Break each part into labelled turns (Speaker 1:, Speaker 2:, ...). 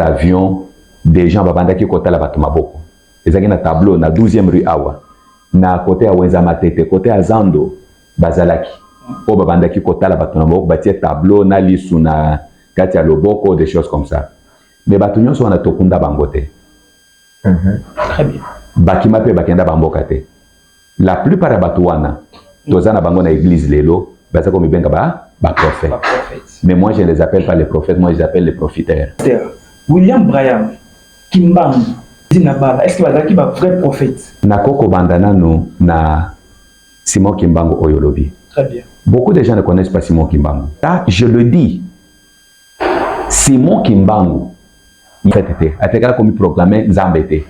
Speaker 1: L'avion, des gens qui côté la Batumaboko. Ils ont un tableau na 12e rue Awa. Na côté à Wenzamatete, côté à Zando, Bazalaki. Au Babandaki côté la Batumaboko, bâtir tableau, na lisu na Katia Loboko, des choses comme ça. Mais Batunion sont na Tokunda Bangote.
Speaker 2: Très bien.
Speaker 1: Bakima pe Bakenda Bambokate. La plupart des Batouana, Tozana Bango na église Lelo, Basa comme Benga ba prophète. Mais moi je ne les appelle pas les prophètes, moi je les appelle les profiteurs.
Speaker 2: William Bryan, Kimbangu, Zinabala, est-ce qu'il va être un vrai prophète?
Speaker 1: Nakoko bandana no na Simon Kimbangu Oyolobi.
Speaker 2: Très bien.
Speaker 1: Beaucoup de gens ne connaissent pas Simon Kimbangu. Là, je le dis. Simon Kimbangu, il a comme proclamé Zambete.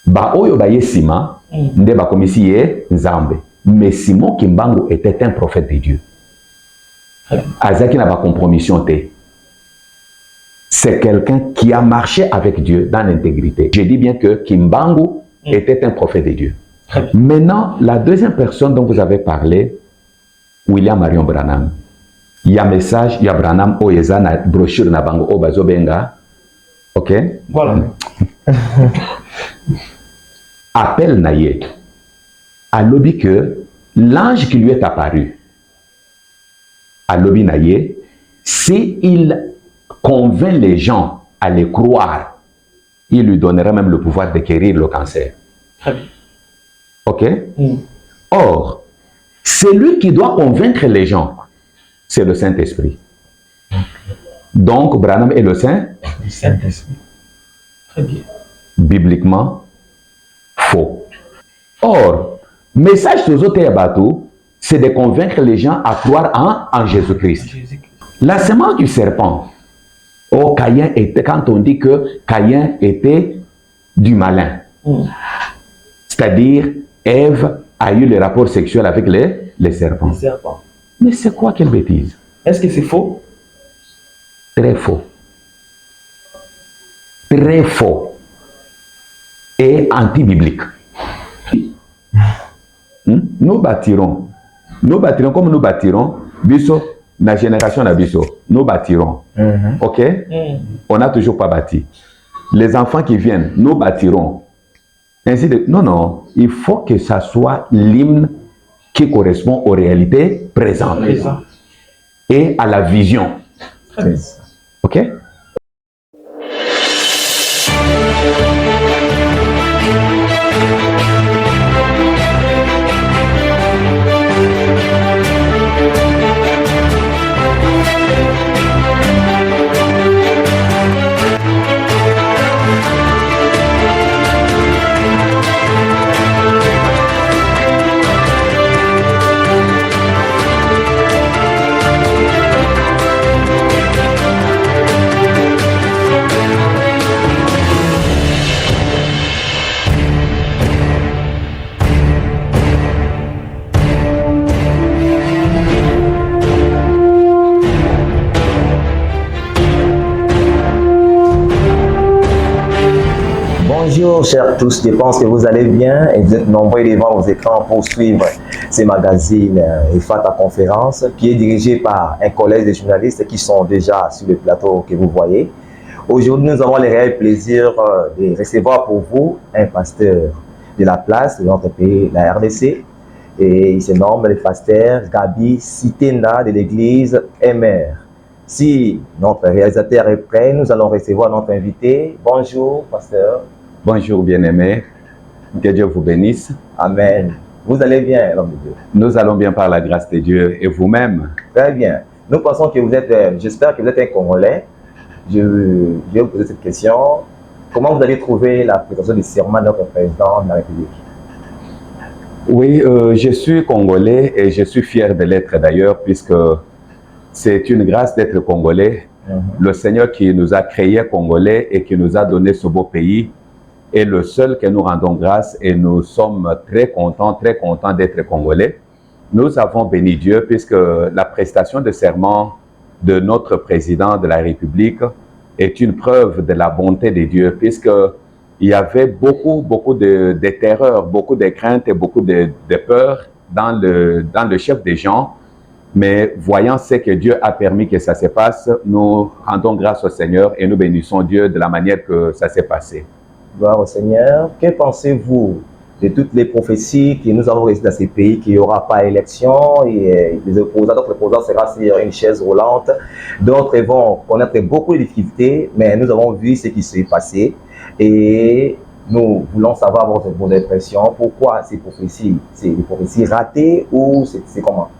Speaker 1: Ba oyo ba yesima, nde ba komisi ye Zambe. Mais Simon Kimbangu était un prophète de Dieu. Azaki n'a pas compromission té. C'est quelqu'un qui a marché avec Dieu dans l'intégrité. Je dis bien que Kimbangu était un prophète de Dieu. Maintenant, la deuxième personne dont vous avez parlé, William Marion Branham. Il y a un message, il y a Branham, il y a une brochure na bango, au bazo benga. Ok?
Speaker 2: Voilà.
Speaker 1: Appelle Naye. À l'obi que l'ange qui lui est apparu, à l'obi Naye, s'il convainc les gens à les croire, il lui donnera même le pouvoir de guérir le cancer.
Speaker 2: Très bien.
Speaker 1: Ok? Or, celui qui doit convaincre les gens, c'est le Saint-Esprit. Donc, Branham est le
Speaker 2: Saint-Esprit. Très bien.
Speaker 1: Bibliquement, faux. Or, message aux autres bateaux, c'est de convaincre les gens à croire en Jésus-Christ. La semence du serpent, Caïn était, quand on dit que Caïn était du malin, c'est-à-dire Ève a eu le rapport sexuel avec les serpents. Mais c'est quoi quelle bêtise?
Speaker 2: Est-ce que c'est faux?
Speaker 1: Très faux. Très faux. Et anti-biblique. Nous bâtirons comme nous bâtirons, Bisso, la génération d'Abisso, nous bâtirons. Ok? On n'a toujours pas bâti. Les enfants qui viennent, nous bâtirons. Ainsi de... Non, il faut que ça soit l'hymne qui correspond aux réalités présentes et à la vision. Ok?
Speaker 3: Bonjour chers tous, je pense que vous allez bien et vous êtes nombreux devant vos écrans pour suivre ces magazines et FATA Conférence qui est dirigé par un collège de journalistes qui sont déjà sur le plateau que vous voyez. Aujourd'hui, nous avons le réel plaisir de recevoir pour vous un pasteur de la place de notre pays, la RDC, et il se nomme le pasteur Gabi Sitenda de l'église MR. Si notre réalisateur est prêt, nous allons recevoir notre invité. Bonjour pasteur.
Speaker 1: Bonjour bien-aimés, que Dieu vous bénisse.
Speaker 3: Amen. Vous allez bien, l'homme de Dieu?
Speaker 1: Nous allons bien par la grâce de Dieu et vous-même?
Speaker 3: Très bien. Nous pensons que vous êtes, j'espère que vous êtes un Congolais. Je vais vous poser cette question. Comment vous avez trouvé la présentation du serment de notre président de la République?
Speaker 1: Oui, je suis Congolais et je suis fier de l'être d'ailleurs, puisque c'est une grâce d'être Congolais. Le Seigneur qui nous a créés Congolais et qui nous a donné ce beau pays est le seul que nous rendons grâce et nous sommes très contents d'être Congolais. Nous avons béni Dieu puisque la prestation de serment de notre président de la République est une preuve de la bonté de Dieu, puisqu'il y avait beaucoup de terreur, beaucoup de craintes et beaucoup de peur dans le chef des gens. Mais voyant ce que Dieu a permis que ça se passe, nous rendons grâce au Seigneur et nous bénissons Dieu de la manière que ça s'est passé.
Speaker 3: Gloire au Seigneur. Que pensez-vous de toutes les prophéties que nous avons reçues dans ces pays, qu'il n'y aura pas élection et les opposants, d'autres opposants sera sur une chaise roulante, d'autres vont connaître beaucoup de difficultés, mais nous avons vu ce qui s'est passé et nous voulons savoir vos impressions. Pourquoi ces prophéties? C'est des prophéties ratées ou c'est comment?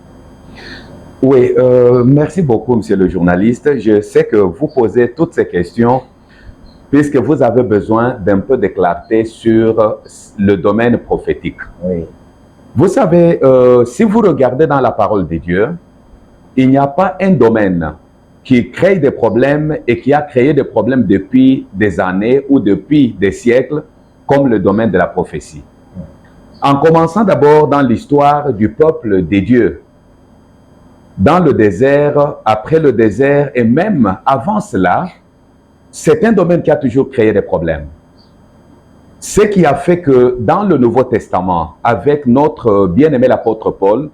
Speaker 1: Oui, merci beaucoup, monsieur le journaliste. Je sais que vous posez toutes ces questions puisque vous avez besoin d'un peu de clarté sur le domaine prophétique.
Speaker 3: Oui.
Speaker 1: Vous savez, si vous regardez dans la parole de Dieu, il n'y a pas un domaine qui crée des problèmes et qui a créé des problèmes depuis des années ou depuis des siècles, comme le domaine de la prophétie. En commençant d'abord dans l'histoire du peuple des dieux, dans le désert, après le désert et même avant cela, c'est un domaine qui a toujours créé des problèmes. Ce qui a fait que dans le Nouveau Testament, avec notre bien-aimé l'apôtre Paul,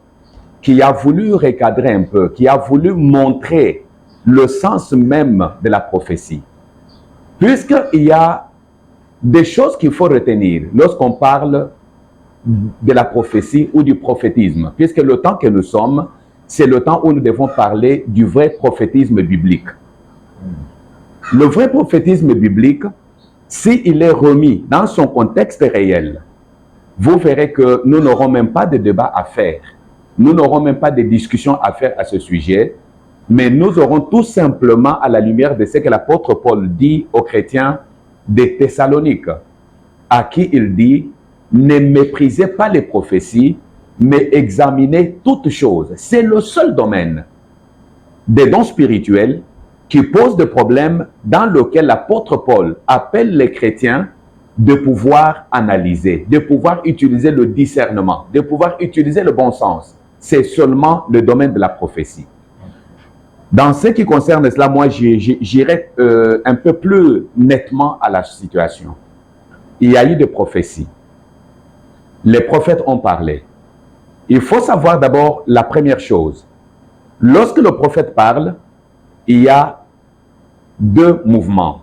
Speaker 1: qui a voulu recadrer un peu, qui a voulu montrer le sens même de la prophétie, puisqu'il y a des choses qu'il faut retenir lorsqu'on parle de la prophétie ou du prophétisme, puisque le temps que nous sommes, c'est le temps où nous devons parler du vrai prophétisme biblique. Le vrai prophétisme biblique, s'il est remis dans son contexte réel, vous verrez que nous n'aurons même pas de débat à faire. Nous n'aurons même pas de discussion à faire à ce sujet, mais nous aurons tout simplement, à la lumière de ce que l'apôtre Paul dit aux chrétiens des Thessaloniques, à qui il dit, ne méprisez pas les prophéties, mais examinez toutes choses. C'est le seul domaine des dons spirituels qui pose des problèmes dans lequel l'apôtre Paul appelle les chrétiens de pouvoir analyser, de pouvoir utiliser le discernement, de pouvoir utiliser le bon sens. C'est seulement le domaine de la prophétie. Dans ce qui concerne cela, moi, j'irai un peu plus nettement à la situation. Il y a eu des prophéties. Les prophètes ont parlé. Il faut savoir d'abord la première chose. Lorsque le prophète parle, il y a deux mouvements.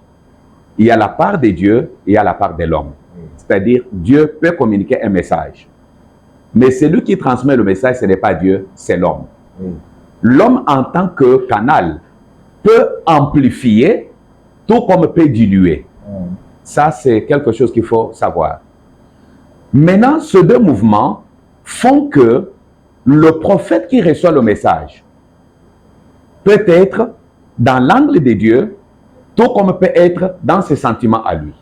Speaker 1: Il y a la part de Dieu et il y a la part de l'homme. C'est-à-dire, Dieu peut communiquer un message. Mais celui qui transmet le message, ce n'est pas Dieu, c'est l'homme. L'homme, en tant que canal, peut amplifier, tout comme peut diluer. Ça, c'est quelque chose qu'il faut savoir. Maintenant, ces deux mouvements font que le prophète qui reçoit le message peut être dans l'angle de Dieu, tout comme peut être dans ses sentiments à lui.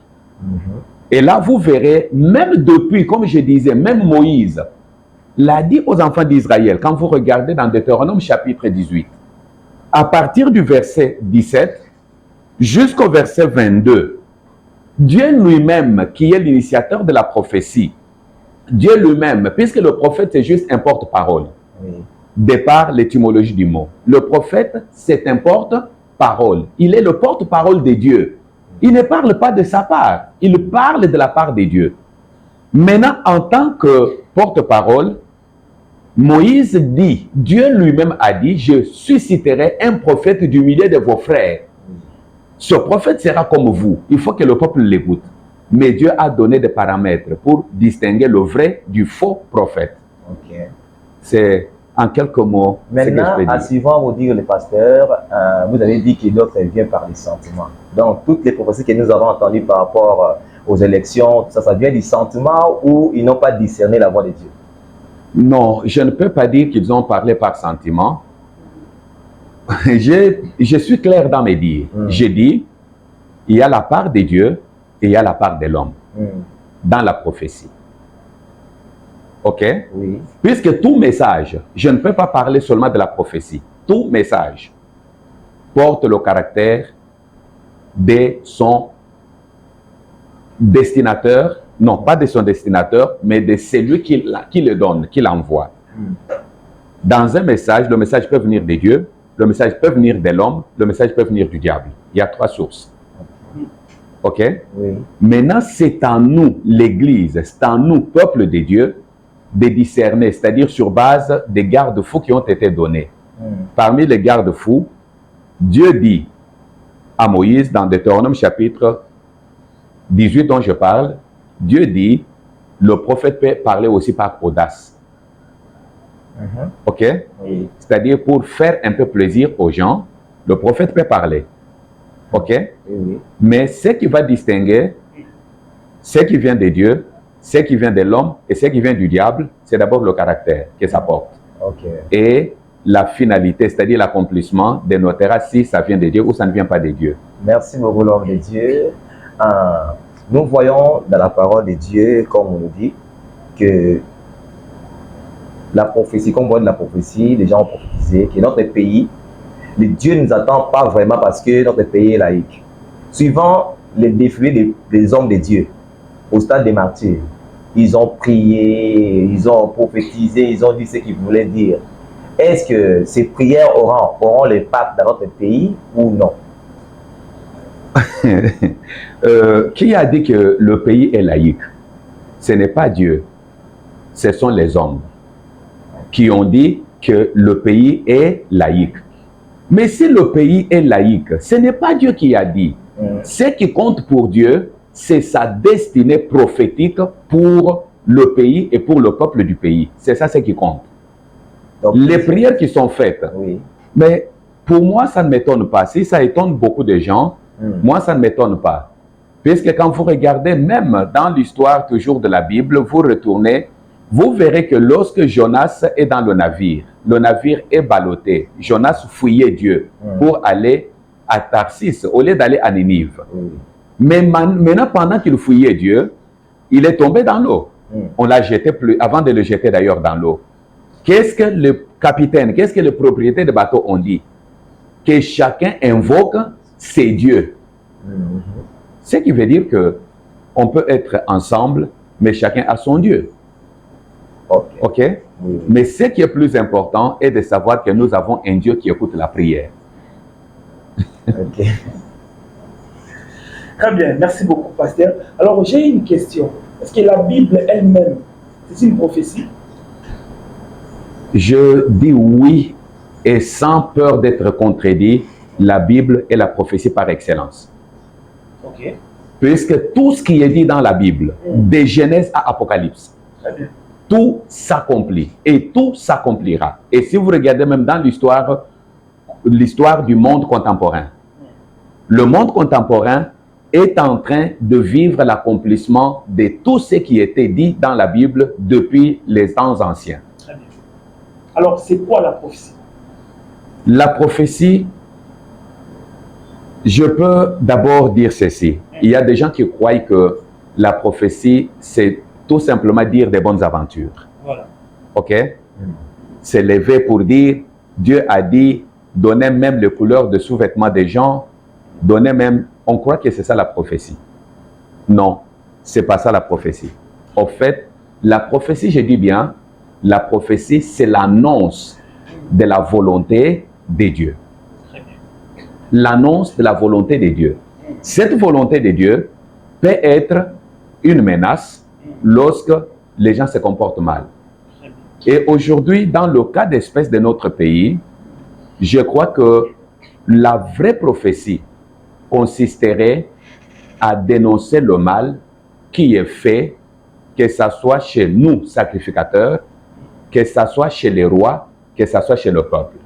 Speaker 1: Et là, vous verrez, même depuis, comme je disais, même Moïse l'a dit aux enfants d'Israël, quand vous regardez dans Deutéronome chapitre 18, à partir du verset 17 jusqu'au verset 22, Dieu lui-même, qui est l'initiateur de la prophétie, Dieu lui-même, puisque le prophète c'est juste un porte-parole, départ l'étymologie du mot. Le prophète, c'est un porte-parole. Il est le porte-parole de Dieu. Il ne parle pas de sa part, il parle de la part de Dieu. Maintenant, en tant que porte-parole, Moïse dit, Dieu lui-même a dit, je susciterai un prophète du milieu de vos frères. Ce prophète sera comme vous. Il faut que le peuple l'écoute. Mais Dieu a donné des paramètres pour distinguer le vrai du faux prophète. C'est en quelques mots.
Speaker 3: Maintenant, en suivant vous dire le pasteur, vous avez dit que d'autres viennent par les sentiments. Donc, toutes les prophéties que nous avons entendues par rapport aux élections, ça vient du sentiment ou ils n'ont pas discerné la voix de Dieu?
Speaker 1: Non, je ne peux pas dire qu'ils ont parlé par sentiment. Je suis clair dans mes dires. J'ai dit, il y a la part de Dieu et il y a la part de l'homme dans la prophétie. OK?
Speaker 3: Oui.
Speaker 1: Puisque tout message, je ne peux pas parler seulement de la prophétie. Tout message porte le caractère de son destinateur, non pas de son destinateur, mais de celui qui le donne, qui l'envoie. Dans un message, le message peut venir de Dieu, le message peut venir de l'homme, le message peut venir du diable. Il y a trois sources. OK?
Speaker 3: Oui.
Speaker 1: Maintenant, c'est en nous, l'Église, c'est en nous, peuple de Dieu, de discerner, c'est-à-dire sur base des garde-fous qui ont été donnés. Parmi les garde-fous, Dieu dit à Moïse dans Deutéronome chapitre 18 dont je parle, Dieu dit, le prophète peut parler aussi par audace. Ok?
Speaker 3: Oui.
Speaker 1: C'est-à-dire pour faire un peu plaisir aux gens, le prophète peut parler. Ok?
Speaker 3: Oui.
Speaker 1: Mais ce qui va distinguer, ce qui vient de Dieu, ce qui vient de l'homme et ce qui vient du diable, c'est d'abord le caractère que ça porte.
Speaker 3: Ok.
Speaker 1: Et la finalité, c'est-à-dire l'accomplissement de notre terrasse, si ça vient de Dieu ou ça ne vient pas de Dieu.
Speaker 3: Merci beaucoup, l'homme de Dieu. Nous voyons dans la parole de Dieu, comme on nous dit, que la prophétie, comme on voit de la prophétie, les gens ont prophétisé que notre pays, le Dieu ne nous attend pas vraiment parce que notre pays est laïque. Suivant les défilés des hommes de Dieu, au stade des martyrs, ils ont prié, ils ont prophétisé, ils ont dit ce qu'ils voulaient dire. Est-ce que ces prières auront l'impact dans notre pays ou non?
Speaker 1: Qui a dit que le pays est laïque? Ce n'est pas Dieu, ce sont les hommes qui ont dit que le pays est laïque. Mais si le pays est laïque, ce n'est pas Dieu qui a dit. Ce qui compte pour Dieu, c'est sa destinée prophétique pour le pays et pour le peuple du pays. C'est ça ce qui compte. Donc, les prières qui sont faites,
Speaker 3: oui.
Speaker 1: Mais pour moi, ça ne m'étonne pas. Si ça étonne beaucoup de gens, moi, ça ne m'étonne pas. Puisque quand vous regardez même dans l'histoire toujours de la Bible, vous retournez, vous verrez que lorsque Jonas est dans le navire est ballotté. Jonas fouillait Dieu pour aller à Tarsis au lieu d'aller à Ninive. Mais maintenant, pendant qu'il fouillait Dieu, il est tombé dans l'eau. On l'a jeté avant de le jeter d'ailleurs dans l'eau. Qu'est-ce que le capitaine, qu'est-ce que les propriétaires de bateau ont dit? Que chacun invoque ses dieux. Ce qui veut dire que on peut être ensemble, mais chacun a son Dieu. Ok? Mais ce qui est plus important est de savoir que nous avons un Dieu qui écoute la prière.
Speaker 3: Ok.
Speaker 2: Très bien, merci beaucoup, pasteur. Alors, j'ai une question. Est-ce que la Bible elle-même, c'est une prophétie?
Speaker 1: Je dis oui, et sans peur d'être contredit, la Bible est la prophétie par excellence.
Speaker 2: Ok.
Speaker 1: Puisque tout ce qui est dit dans la Bible, de Genèse à Apocalypse, tout s'accomplit et tout s'accomplira. Et si vous regardez même dans l'histoire du monde contemporain, le monde contemporain est en train de vivre l'accomplissement de tout ce qui était dit dans la Bible depuis les temps anciens.
Speaker 2: Très bien. Alors, c'est quoi la prophétie?
Speaker 1: La prophétie, je peux d'abord dire ceci. Il y a des gens qui croient que la prophétie, c'est tout simplement dire des bonnes aventures. Voilà. Ok? C'est lever pour dire, Dieu a dit, donner même les couleurs de sous-vêtements des gens, donner même, on croit que c'est ça la prophétie. Non, c'est pas ça la prophétie. En fait, la prophétie, je dis bien, la prophétie, c'est l'annonce de la volonté de Dieu. L'annonce de la volonté de Dieu. Cette volonté de Dieu peut être une menace lorsque les gens se comportent mal. Et aujourd'hui, dans le cas d'espèce de notre pays, je crois que la vraie prophétie consisterait à dénoncer le mal qui est fait, que ce soit chez nous, sacrificateurs, que ce soit chez les rois, que ce soit chez le peuple.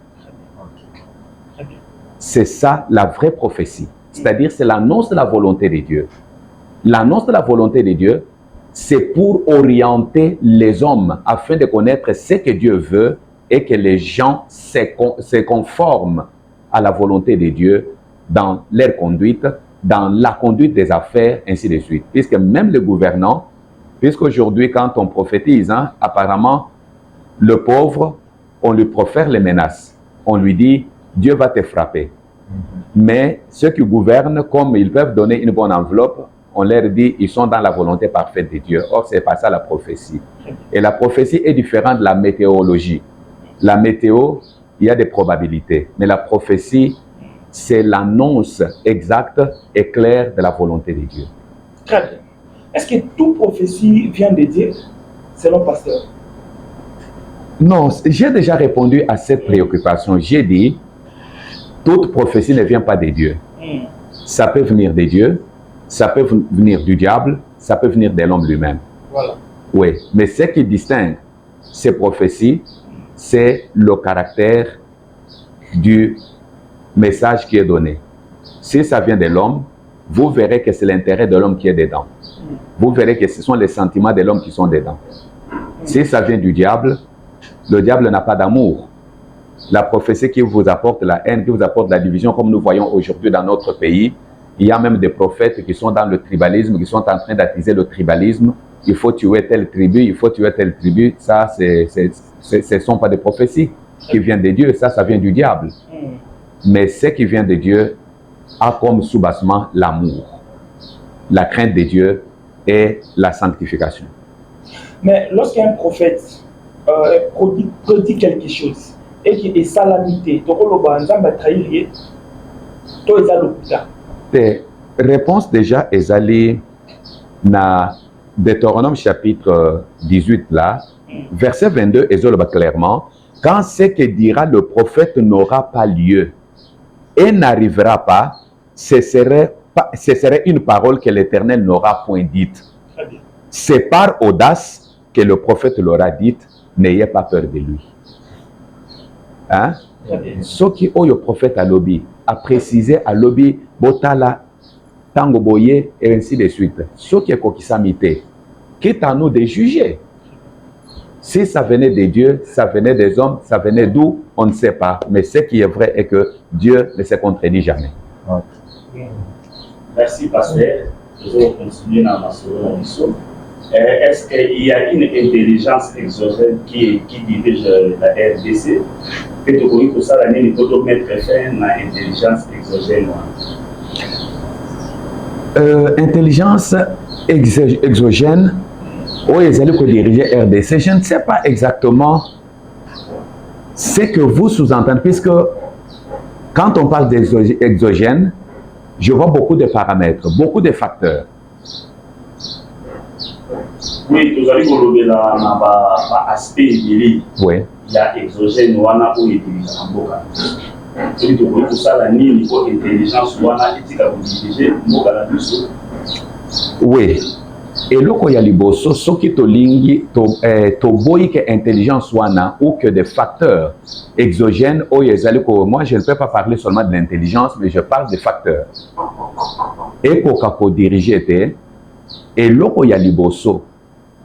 Speaker 1: C'est ça la vraie prophétie. C'est-à-dire, c'est l'annonce de la volonté de Dieu. L'annonce de la volonté de Dieu, c'est pour orienter les hommes afin de connaître ce que Dieu veut et que les gens se conforment à la volonté de Dieu dans leur conduite, dans la conduite des affaires, ainsi de suite. Puisque même les gouvernants, puisqu'aujourd'hui, quand on prophétise, apparemment, le pauvre, on lui profère les menaces. On lui dit, Dieu va te frapper. Mais ceux qui gouvernent, comme ils peuvent donner une bonne enveloppe, on leur dit, ils sont dans la volonté parfaite de Dieu. Or, ce n'est pas ça la prophétie. Et la prophétie est différente de la météorologie. La météo, il y a des probabilités. Mais la prophétie, c'est l'annonce exacte et claire de la volonté de Dieu.
Speaker 2: Très bien. Est-ce que toute prophétie vient de Dieu, selon pasteur?
Speaker 1: Non, j'ai déjà répondu à cette préoccupation. J'ai dit, toute prophétie ne vient pas de Dieu. Ça peut venir de Dieu, ça peut venir du diable, ça peut venir de l'homme lui-même.
Speaker 2: Voilà.
Speaker 1: Oui, mais ce qui distingue ces prophéties, c'est le caractère du message qui est donné. Si ça vient de l'homme, vous verrez que c'est l'intérêt de l'homme qui est dedans. Vous verrez que ce sont les sentiments de l'homme qui sont dedans. Si ça vient du diable, le diable n'a pas d'amour. La prophétie qui vous apporte la haine, qui vous apporte la division, comme nous voyons aujourd'hui dans notre pays, il y a même des prophètes qui sont dans le tribalisme, qui sont en train d'attiser le tribalisme. Il faut tuer telle tribu, il faut tuer telle tribu. Ça, ce ne sont pas des prophéties qui viennent de Dieu, ça vient du diable. Mais ce qui vient de Dieu a comme sous-bassement l'amour, la crainte de Dieu et la sanctification.
Speaker 2: Mais lorsqu'un prophète prédit quelque chose et qui est salamité, tu as trahi, tu as l'hôpital.
Speaker 1: Tes réponses déjà est allée dans Deutéronome chapitre 18 là, verset 22 et clairement, quand ce que dira le prophète n'aura pas lieu et n'arrivera pas, ce serait une parole que l'Éternel n'aura point dite. C'est par audace que le prophète l'aura dite, n'ayez pas peur de lui. Hein? Ce qui est le prophète à lobby, a précisé à lobby, botala, tango boye, et ainsi de suite. Ce qui est coquissamité, qu'est à nous de juger. Si ça venait de Dieu, ça venait des hommes, ça venait d'où, on ne sait pas. Mais ce qui est vrai est que Dieu ne se contredit jamais.
Speaker 4: Merci, pasteur. Je vais continuer dans ma seconde mission. Est-ce qu'il y a une intelligence exogène qui dirige la RDC? Que tu connais tout ça, l'année, il faut mettre fin à l'intelligence exogène.
Speaker 1: Intelligence exogène, oui, ils allaient diriger RDC. Je ne sais pas exactement ce que vous sous-entendez, puisque quand on parle d'exogène, je vois beaucoup de paramètres, beaucoup de facteurs.
Speaker 4: Oui, vous allez relever l'aspect de
Speaker 1: oui.
Speaker 4: Il y a exogène ou intelligence en boca. Si tu connais tout ça, la niveau intelligence ou diriger
Speaker 1: oui. Et là, il y a les bossos, ce qui est intelligence ou que des facteurs exogènes, moi je ne peux pas parler seulement de l'intelligence, mais je parle des facteurs. Et pour diriger, et là, il y a les bossos,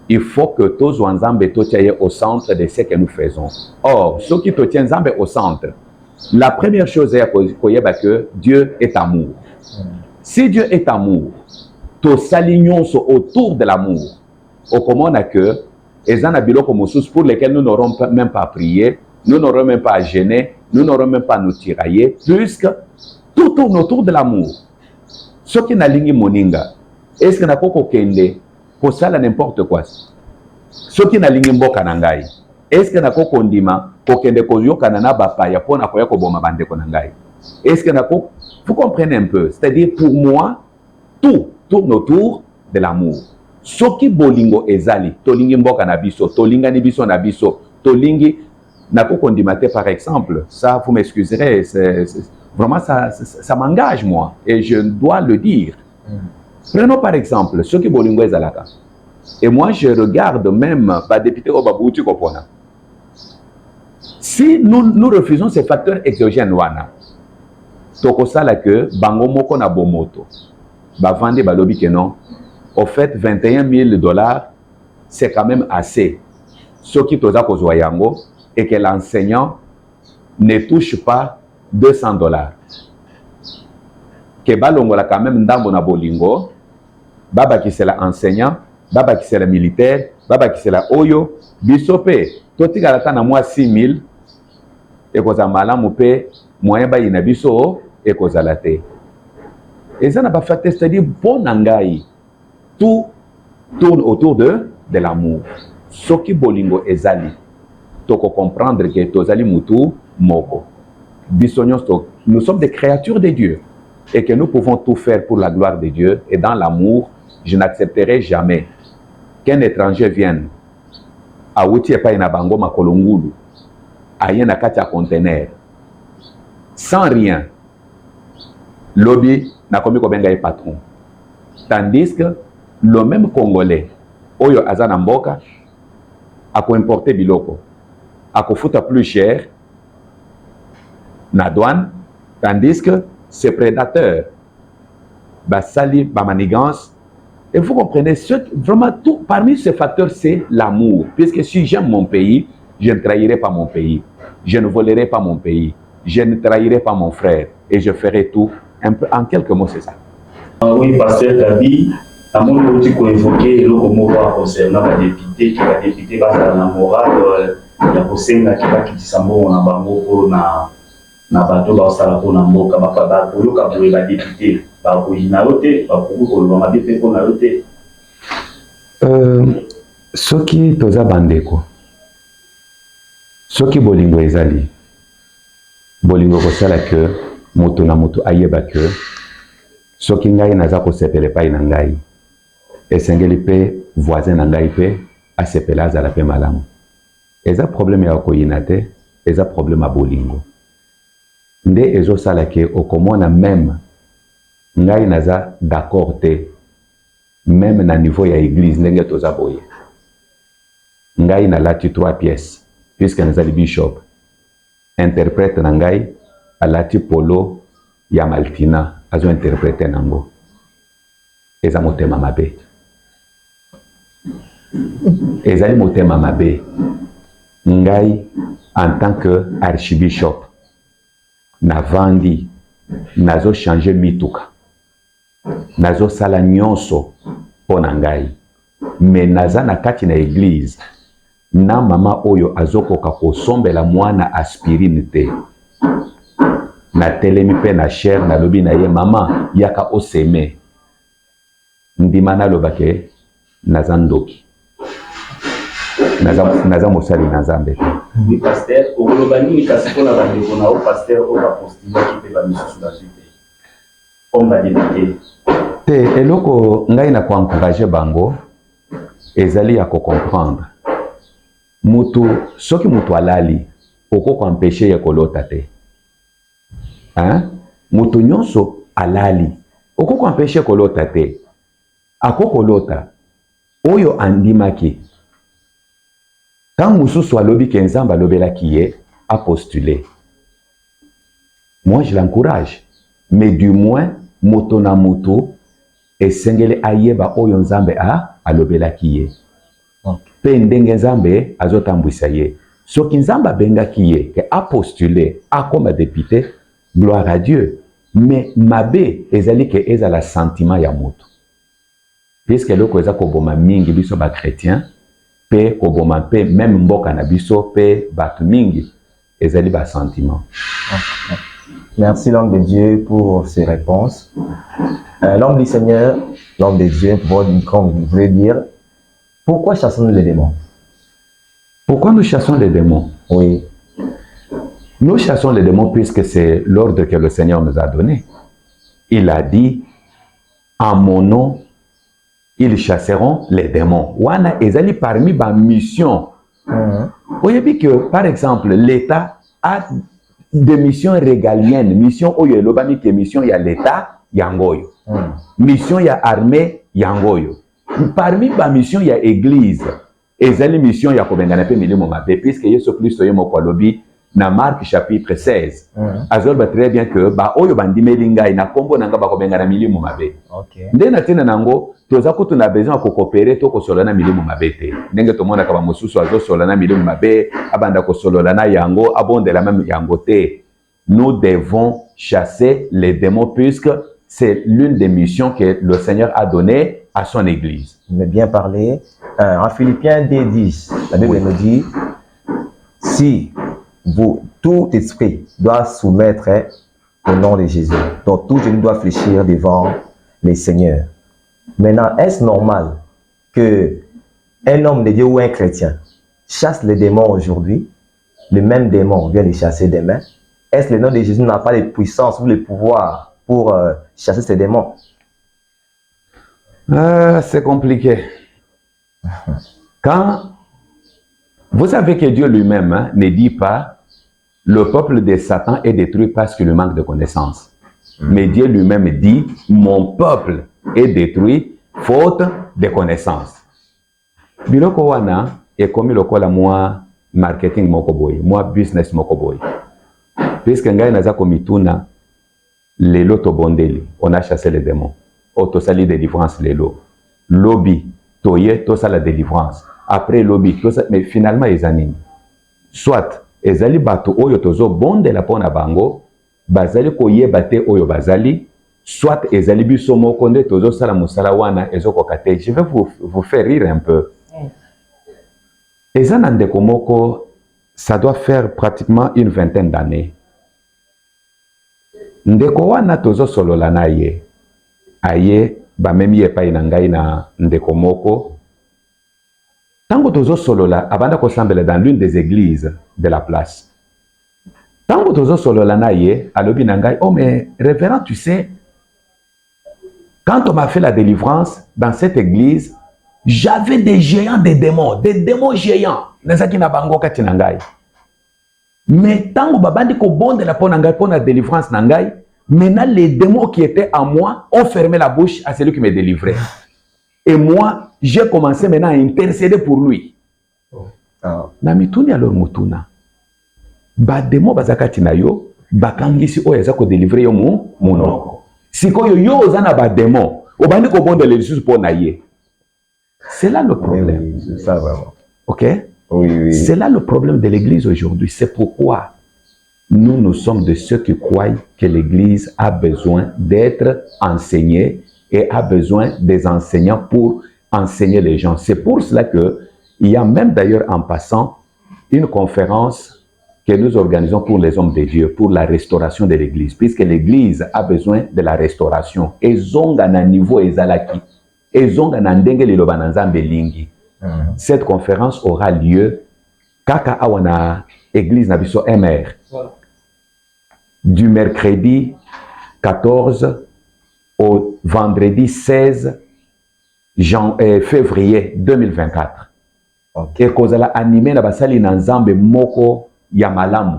Speaker 1: il faut que tous ensemble soient au centre de ce que nous faisons. Or, ceux qui te tiennent au centre, la première chose est que Dieu est amour. Si Dieu est amour, nous s'alignons autour de l'amour. Au comment on a que, pour lesquels nous n'aurons même pas prié, nous n'aurons même pas à gêner, nous n'aurons même pas à nous tirailler, puisque tout tourne autour de l'amour. Ce qui n'a pas moninga, est-ce que n'a pas kende pour ça n'importe quoi? Ce qui n'a pas mboka nangai, est-ce que n'a pas kondima pour kende koyo kanana bapa ya pona koya ko boma bande konangai? Est-ce que n'a pas, vous comprenez un peu? C'est-à-dire pour moi, tout tourne autour de l'amour. Soki bolingo ezali, tolingi mboka na biso, tolinga ni biso na biso, tolingi na kokondimate par exemple, ça vous m'excuserez, vraiment ça m'engage moi et je dois le dire. Prenons par exemple soki bolingo ezalaka. Et moi je regarde même ba député Obabouti Kopona. Si nous refusons ces facteurs exogènes wana, tokosala que bango moko na bomoto. Bavande balobi que non. Au fait, $21,000, c'est quand même assez. Ce qui toza kozwayango et que l'enseignant ne touche pas $200. Que balongola quand même ndambo na bolingo, baba qui c'est l'enseignant, baba qui c'est le militaire, baba qui c'est la oyo, bisope, toti galata na moi 6,000 et koza malamu pe moyen ba ina biso et koza late. Et ça n'a pas fait, c'est-à-dire, bon nangai, tout tourne autour de l'amour. Ce qui bolingo ezali, toko comprendre que tozali mutu moko. Nous sommes des créatures de Dieu et que nous pouvons tout faire pour la gloire de Dieu. Et dans l'amour, je n'accepterai jamais qu'un étranger vienne awuti epai na bango makolo ngulu aye na kati ya conteneur sans rien lobi nakomi kobenga ye patron, tandis que le même congolais oyo aza na mboka ako-importer biloko akofuta plus cher na douane, tandis que ces prédateurs basali bamanigance. Et vous comprenez, vraiment tout parmi ces facteurs, c'est l'amour. Puisque si j'aime mon pays, je ne trahirai pas mon pays, je ne volerai pas mon pays, je ne trahirai pas mon frère et je ferai tout. Un peu, en quelques mots, c'est ça.
Speaker 4: Oui, pasteur Gabi, à mon outil qu'on évoquait, le mot concernant la députée, qui va député dans la morale, il y a aussi un qui va quitter sa mot en bango na bato ba sala ko na mboka ba ba ko yoka bo ba député ba ko inaote ba ko ko ba mabepe ko na yote
Speaker 1: soki toza bandeko soki bolingo ezali bolingo ko sala que moto na moto ayeba que soki ngai naza ko sepele pa ina ngai esengeli pe voisin na ngai pe asepela azala pe malamu eza problème ya ko inate eza problème a bolingo nde ezo sala ke okomona même ngai naza d'accord te même na niveau ya église ndenge toza boye ngai nalati 3 pièces puisque nazali bishop interprète na ngai alati polo ya maltina azo interprète nango eza motema mabe ezali motema mabe ngai en tant que archibishop navandi nazo changer mituka nazo sala nyonso pona ngai mais naza na kati na église na mama oyo azokoka kosombela mwana aspirine te na telemi pe na cher na lobi na ye mama yaka oseme ndima naloba ke naza ndoki naza mosali na Nzambe te.
Speaker 4: Oui, pasteur, au global, kasi pona bandeko na o pasteur o ba postula ki pe ba misusu na suite. On va débuter.
Speaker 1: Te eloko ngai na ko encourager bango ezali ya ko comprendre. Mutu soki mutu alali oko empêcher ya kolota te. Hein? Mutu nyonso alali oko empêcher kolota te. Akoko lota oyo andimaki. Quand Moussou alobi ke Nzambe alobelaki ye a postulé. Moi je l'encourage. Mais du moins moto na moto esengeli ayeba oyo Nzambe alobelaki ye. Pe ndenge Nzambe azotambwisa ye. Soki Nzambe abengaki ye ke a postulé a comme député, gloire à Dieu. Mais mabe ezali ke ezala sentiment ya moto. Puisque loko eza koboma mingi biso ba chrétien pe koboma pe même mboka na biso pe batu mingi ezali ba sentiment.
Speaker 3: Merci l'homme de Dieu pour ces réponses. L'homme du Seigneur, l'homme de Dieu, comme vous voulez dire, pourquoi chassons-nous les démons?
Speaker 1: Pourquoi nous chassons les démons?
Speaker 3: Oui.
Speaker 1: Nous chassons les démons puisque c'est l'ordre que le Seigneur nous a donné. Il a dit, en mon nom, ils chasseront les démons. Wana ezali parmi ba mission. Vous voyez que, par exemple, l'État a des missions régaliennes. Mission oyo elobami ke mission ya l'État yangoyo. Mission ya armée yangoyo. Parmi ba mission ya église, ezali mission ya kobengana pe milimo mabe puisque Yesu Kristo ye moko alobi na Marc chapitre 16. Azolba très bien que ba oyo bandimeli ngai na kombo nanga ba kobengana milimo mabe.
Speaker 3: Okay.
Speaker 1: Nde na tina nango toza kutu na besoin ko coopérer to ko solana milimo mabe te. Ndenge to mona ka ba mosusu azo solana milimo mabe abanda ko solana yango abondela même yango te. Nous devons chasser les démons puisque c'est l'une des missions que le Seigneur a données à son église.
Speaker 3: Mais bien parlé. En Philippiens 2:10, la Bible nous dit, si tout esprit doit soumettre au nom de Jésus, donc tout genou doit fléchir devant les seigneurs. Maintenant, est-ce normal que un homme de Dieu ou un chrétien chasse les démons aujourd'hui, le même démon vient les chasser demain? Est-ce que le nom de Jésus n'a pas les puissances ou les pouvoirs pour chasser ces démons?
Speaker 1: C'est compliqué. Quand Vous savez que Dieu lui-même ne dit pas le peuple de Satan est détruit parce qu'il manque de connaissances. Mais Dieu lui-même dit mon peuple est détruit faute de connaissances. Biloko wana est comme lokola moi marketing moko boy, moi business moko boy. Puisque ngai naza komituna lelo to bondeli, on a chassé les démons. Auto sali délivrance lelo. Lobby toye to sala délivrance. Après lobby to mais finalement ezanini. Soit ezali bato oyo tozo bondela pona bango, bazali koyeba te oyo bazali, soit ezali biso moko nde tozo sala musala wana ezoko kate. Je vais vous faire rire un peu. Ezana ndeko moko, ça doit faire pratiquement une vingtaine d'années. Ndeko wana tozo solola na ye. Aye ba memi epai na ngai na ndeko moko. Tango tozo solola abanda ko sambela dans l'une des églises de la place. Tango tozo solola na ye alobi na ngai, oh mais révérend, tu sais, quand on m'a fait la délivrance dans cette église, j'avais des géants, des démons géants. Nazaki na bango kati na ngai. Mais tango babandi ko bonde la pona ngai pona délivrance na ngai, maintenant les démons qui étaient à moi ont fermé la bouche à celui qui me délivrait. Et moi, j'ai commencé maintenant à intercéder pour lui. Na mituni alors mutuna. Ba démon bazakati na yo, bakangisi oyo ezako délivrer yo monoko. Sikoyo yo ozana ba démon, obandi ko bonde les lisusu pona ye. C'est là le problème.
Speaker 3: Oui, c'est ça vraiment.
Speaker 1: OK?
Speaker 3: Oui, oui.
Speaker 1: C'est là le problème de l'Église aujourd'hui. C'est pourquoi nous sommes de ceux qui croient que l'Église a besoin d'être enseignée et a besoin des enseignants pour enseigner les gens. C'est pour cela qu'il y a même d'ailleurs en passant une conférence que nous organisons pour les hommes de Dieu, pour la restauration de l'Église, puisque l'Église a besoin de la restauration. Et zonga na niveau ezalaki. Et zonga na ndenge liloba na nzambe lingi. Cette conférence aura lieu kaka awana église na biso MR. Du mercredi 14 au vendredi 16 février 2024. Et kozala animé na basali na nzambe moko ya malamu.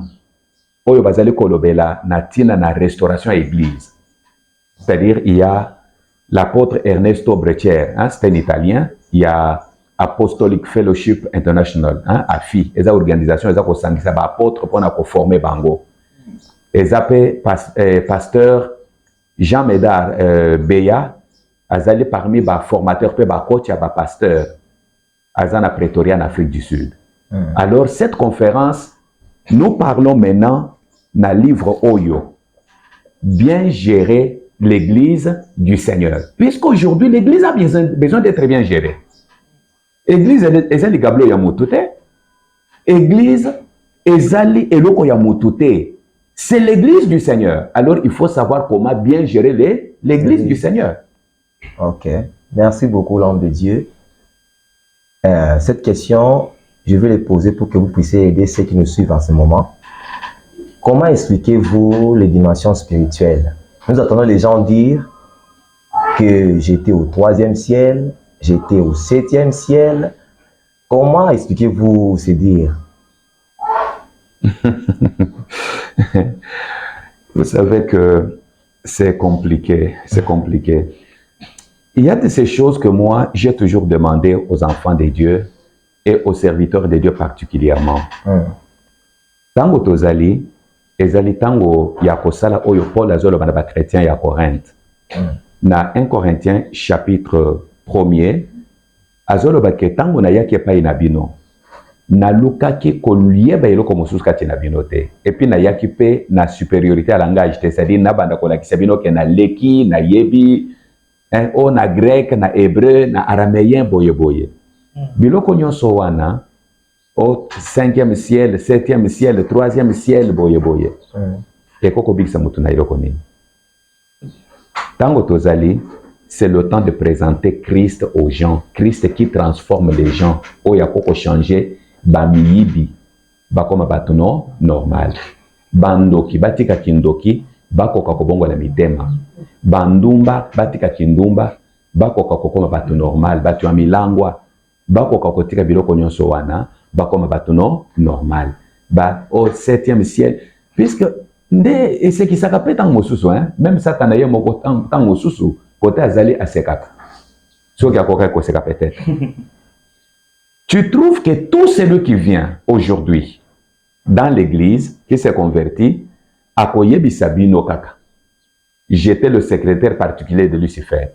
Speaker 1: Oyo bazali kolobela na tina na restauration à église. C'est-à-dire il y a l'apôtre Ernesto Brecher, hein, c'est un Italien. Il y a Apostolic Fellowship International, hein, AFI. Eza organisation eza ko sangisa ba apôtre pona ko former bango. Eza pe pasteur Jean Médard Beya azali parmi ba formateur pe ba coach ya ba pasteur azana Pretoria en Afrique du Sud. Alors cette conférence, nous parlons maintenant na livre Oyo, bien gérer l'église du Seigneur. Puisqu'aujourd'hui l'église a besoin d'être bien gérée. Église ezali gablo ya mutute. Église ezali eloko ya mutute. C'est l'église du Seigneur. Alors il faut savoir comment bien gérer l'église du Seigneur.
Speaker 3: Ok. Merci beaucoup l'homme de Dieu. Cette question, je vais les poser pour que vous puissiez aider ceux qui nous suivent en ce moment. Comment expliquez-vous les dimensions spirituelles? Nous entendons les gens dire que j'étais au 3e ciel, j'étais au 7e ciel. Comment expliquez-vous ces dires?
Speaker 1: Vous savez que c'est compliqué, c'est compliqué. Il y a de ces choses que moi, j'ai toujours demandé aux enfants de Dieu et aux serviteurs de Dieu particulièrement. Tango tozali, ezali tango ya kosala oyo Paul azolo bana ba chrétien ya Corinthe. Na 1 Corinthiens chapitre 1er, azolo ba ke tango na yaki pa ina bino. Na lukaki koluyeba eloko mosusu kati na bino te. Et puis na yaki pe na supériorité à langage te, c'est-à-dire na banda kolakisa bino ke na leki, na yebi, o na grec, na hébreu, na araméen boye boye. Biloko nyonso wana au 5e ciel, 7e ciel, 3e ciel boye boye. Et koko bikisa mutu na iloko nini. Tango tozali, c'est le temps de présenter Christ aux gens. Christ qui transforme les gens. Oya koko changer bamiyibi bakoma batuno normal. Bandoki batika kindoki bakoka kobongo la mitema. Bandumba batika kindumba bakoka kokoma batu normal, batu ya milangwa bakoka kotika biloko nyonso wana bah comme batono normal bah au 7e ciel puisque et ce qui s'appelle tant mosusu hein même ça t'en a moko tant mosusu côté azali à sekaka ce qui a quoi que c'est peut-être tu trouves que tout celui qui vient aujourd'hui dans l'église qui s'est converti à Koyebi Sabino Kaka j'étais le secrétaire particulier de Lucifer.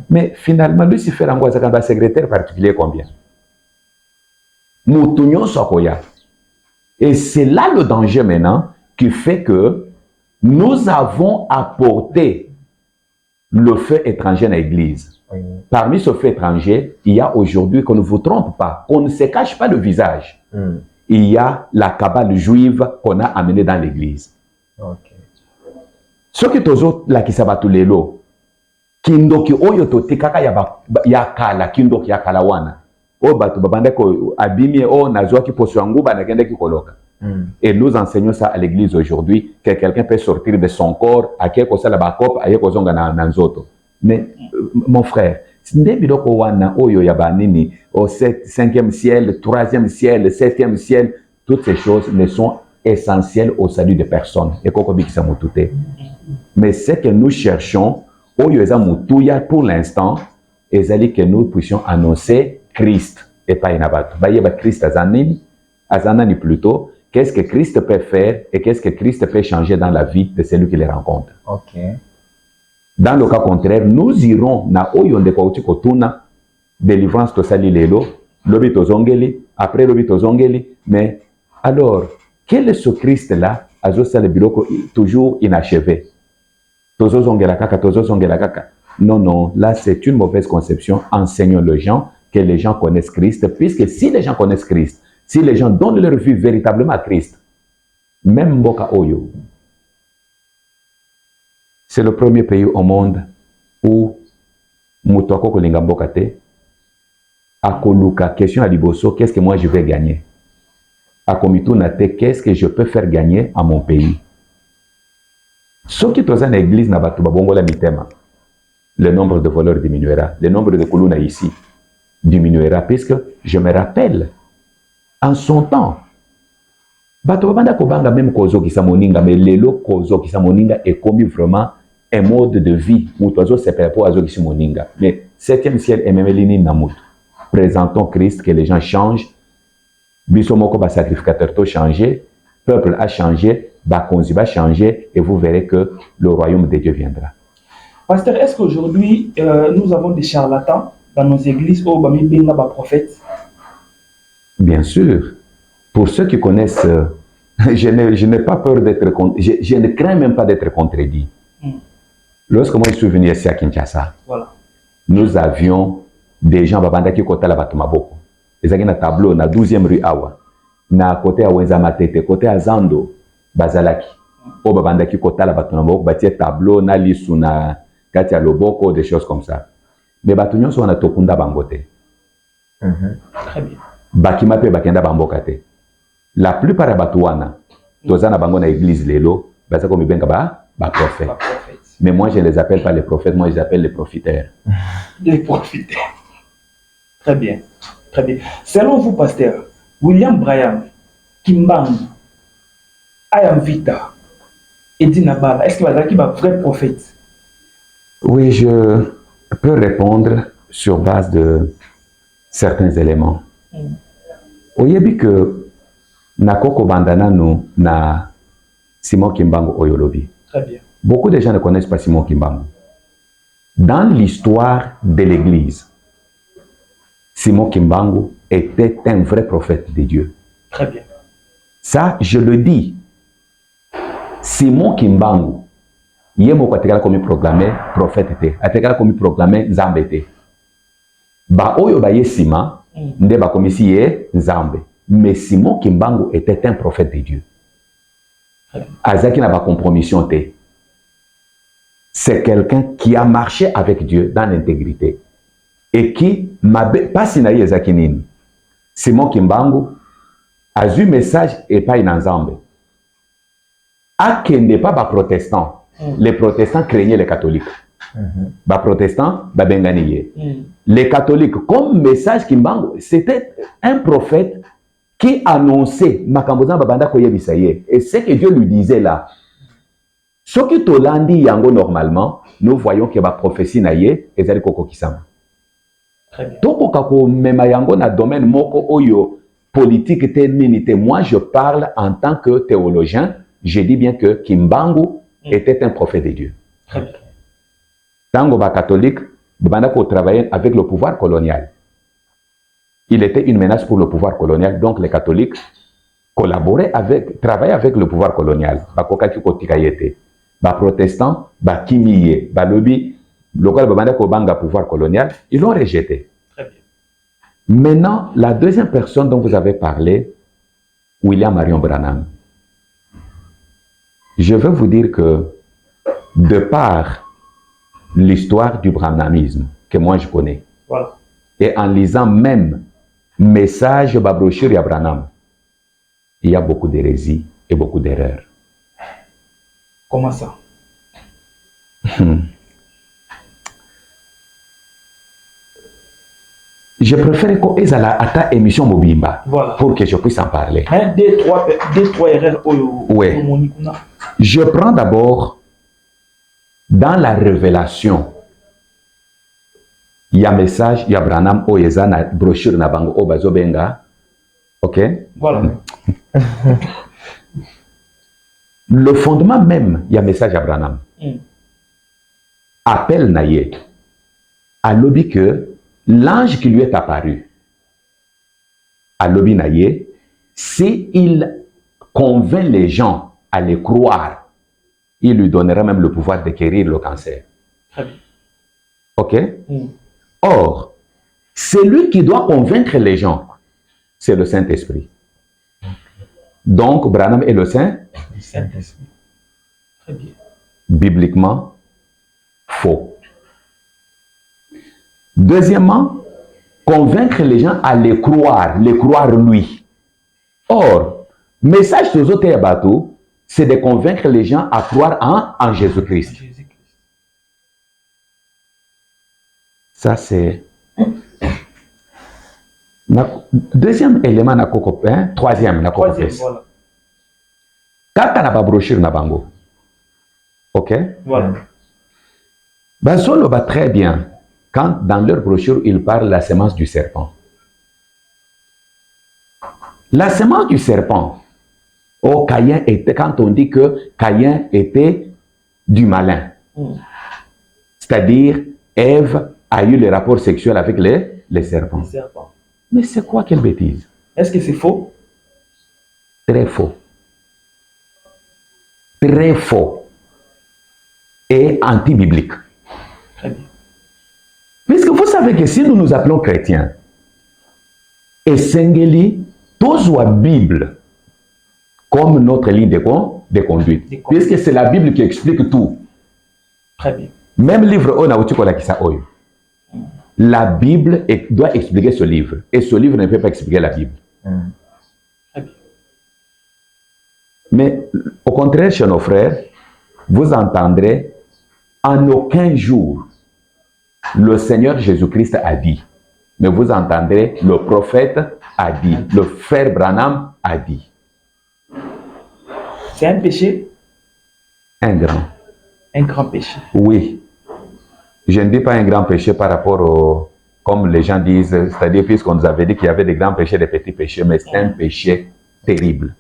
Speaker 1: Mais finalement, Lucifer en un secrétaire particulier combien? Et c'est là le danger maintenant qui fait que nous avons apporté le fait étranger à l'église. Parmi ce fait étranger, il y a aujourd'hui, qu'on ne vous trompe pas, qu'on ne se cache pas le visage. Il y a la cabale juive qu'on a amenée dans l'église. Ce qui est aux là qui s'abattent les lots, kindoki oyo tote kaka ya kala kindoki ya kala wana o batu babanda ko abimi o nazwa ki poso nguba na kende ki koloka et nous enseignons ça à l'église aujourd'hui que quelqu'un peut sortir de son corps à quelque chose la bakop à quelque chose na nzoto mais mon frère ndebi doko wana oyo ya banini au 5e ciel 3e ciel 7e ciel toutes ces choses ne sont essentielles au salut de personnes et kokobi kisa mutute. Mais ce que nous cherchons, pour l'instant, c'est que nous puissions annoncer Christ et pas Inabato. Christ Azanani plutôt, qu'est-ce que Christ peut faire et qu'est-ce que Christ peut changer dans la vie de celui qui les rencontre. Dans le cas contraire, nous irons na oyonde kwa kotuna délivrance to sali lelo, lobi to zongeli, après lobi to zongeli, mais alors, quel est ce Christ-là, azosale biloko toujours inachevé? Non, non, là c'est une mauvaise conception. Enseignons les gens que les gens connaissent Christ, puisque si les gens connaissent Christ, si les gens donnent leur vie véritablement à Christ, même Mboka Oyo, c'est le premier pays au monde où Moutoko Kolinga Mboka te, Akoluka, question à Liboso, qu'est-ce que moi je vais gagner? Akomitu Nate, qu'est-ce que je peux faire gagner à mon pays? Ce qui est dans l'église, le nombre de voleurs diminuera, le nombre de Kuluna ici diminuera, puisque je me rappelle, en son temps, Batobanda Kobanga même Kozo qui s'amoninga, mais Lelo Kozo qui s'amoninga est commis vraiment un mode de vie. Moutozo c'est par rapport à Zo qui s'amoninga. Mais 7e ciel est même l'ini Namout. Présentons Christ, que les gens changent. Bisomoko va sacrificateur tout changer, peuple a changé. Bakonzi va changer et vous verrez que le royaume de Dieu viendra.
Speaker 2: Pasteur, est-ce qu'aujourd'hui nous avons des charlatans dans nos églises ou des prophètes?
Speaker 1: Bien sûr. Pour ceux qui connaissent, je n'ai pas peur d'être, je ne crains même pas d'être contredit. Lorsque moi je suis venu ici à Kinshasa, nous avions des gens qui étaient là-bas. Ils avaient un tableau na 12e rue Awa, na côté à Wenzamatete, côté à Zando. Bazalaki o babanda ki kota la batuna moko batie tableau na lisu na kati ya loboko des choses comme ça mais batunyo so na tokunda bangote très bien bakima pe bakenda bamboka te la plupart ya batuana tozana bango na église lelo bazako mibenga ba prophètes mais moi je les appelle pas les prophètes, moi je les appelle les profiteurs.
Speaker 2: Les profiteurs. Très bien, très bien. Selon vous, pasteur William Bryan Kimbangu, Ayam Vita, Edina Bala, est-ce qu'il va être un vrai prophète?
Speaker 1: Oui, je peux répondre sur base de certains éléments. Oyebi que Nakoko Bandana nous na Simon Kimbangu Oyolobi.
Speaker 2: Très bien.
Speaker 1: Beaucoup de gens ne connaissent pas Simon Kimbangu. Dans l'histoire de l'Église, Simon Kimbangu était un vrai prophète de Dieu.
Speaker 2: Très bien.
Speaker 1: Ça, je le dis. Simon Kimbangu, yemo katikala komi proclamé prophète te, atekala komi proclamé nzambe te. Ba oyo ba yesima, nde ba komisi ye nzambe. Mais Simon Kimbangu était un prophète de Dieu. Azaki na ba compromission te. C'est quelqu'un qui a marché avec Dieu dans l'intégrité et qui m'a pas sinaï ezaki nini. Simon Kimbangu a eu message et pas une ensemble. Akende pas ba protestant. Les protestants craignaient les catholiques. Ba protestants ba benganiye. Les catholiques comme message Kimbangu, c'était un prophète qui annonçait Makambozan Babanda Koyebisaye. Et ce que Dieu lui disait là, ce qui tolandi yango normalement, nous voyons que la prophétie naye ezali koko kisama.
Speaker 2: Très bien.
Speaker 1: Toko kako mema yango na domaine moko oyo politique te minité. Moi je parle en tant que théologien, je dis bien que Kimbangu était un prophète de Dieu.
Speaker 2: Très bien.
Speaker 1: Tango ba catholique, Babanda ko travaillait avec le pouvoir colonial. Il était une menace pour le pouvoir colonial, donc les catholiques collaboraient avec, travaillaient avec le pouvoir colonial. Bakokaki kotikayete. Ba protestants, ba kimiye, ba lobby, local babanda ko banga pouvoir colonial, ils l'ont rejeté.
Speaker 2: Très bien.
Speaker 1: Maintenant, la deuxième personne dont vous avez parlé, William Marion Branham. Je veux vous dire que de par l'histoire du branhamisme que moi je connais,
Speaker 2: Voilà.
Speaker 1: et en lisant même message de brochure de Branham, il y a beaucoup d'hérésies et beaucoup d'erreurs.
Speaker 2: Comment ça?
Speaker 1: Je préfère qu'ils aient à émission Mobimba
Speaker 2: Voilà.
Speaker 1: pour que je puisse en parler.
Speaker 2: Un, deux, trois erreurs.
Speaker 1: Ouais. Je prends d'abord dans la révélation. Il y a un message, il y a Branham, il y a une brochure na bango Obazo Benga. Ok?
Speaker 2: Voilà.
Speaker 1: Le fondement même, il y a un message à Branham. Appelle Naye à l'objet que l'ange qui lui est apparu à l'objet Naye, s'il convainc les gens à les croire, il lui donnera même le pouvoir de guérir le cancer.
Speaker 2: Très bien.
Speaker 1: Ok? Or, celui qui doit convaincre les gens, c'est le Saint-Esprit. Donc, Branham est le
Speaker 2: Saint-Esprit. Très bien.
Speaker 1: Bibliquement, faux. Deuxièmement, convaincre les gens à les croire lui. Or, message aux autres bateaux, c'est de convaincre les gens à croire en Jésus-Christ. Ça, c'est... Deuxième élément, troisième,
Speaker 2: voilà.
Speaker 1: Quand on a la brochure na bango, ok?
Speaker 2: Voilà.
Speaker 1: Basolo va très bien quand dans leur brochure, ils parlent de la semence du serpent. La semence du serpent, oh, Caïn était, quand on dit que Caïn était du malin, c'est-à-dire Ève a eu le rapport sexuel avec les serpents. Mais c'est quoi quelle bêtise?
Speaker 2: Est-ce que c'est faux?
Speaker 1: Très faux. Très faux. Et anti-biblique.
Speaker 2: Très bien.
Speaker 1: Puisque vous savez que si nous nous appelons chrétiens, et Sengeli, tous la Bible comme notre ligne de conduite. Puisque c'est la Bible qui explique tout.
Speaker 2: Très bien.
Speaker 1: Même livre la Bible doit expliquer ce livre. Et ce livre ne peut pas expliquer la Bible.
Speaker 2: Très bien.
Speaker 1: Mais au contraire, chez nos frères, vous entendrez en aucun jour le Seigneur Jésus-Christ a dit. Mais vous entendrez le prophète a dit. Le frère Branham a dit.
Speaker 2: C'est un péché?
Speaker 1: Un grand.
Speaker 2: Un grand péché.
Speaker 1: Oui. Je ne dis pas un grand péché par rapport au... Comme les gens disent, c'est-à-dire puisqu'on nous avait dit qu'il y avait des grands péchés, des petits péchés, mais c'est un péché terrible.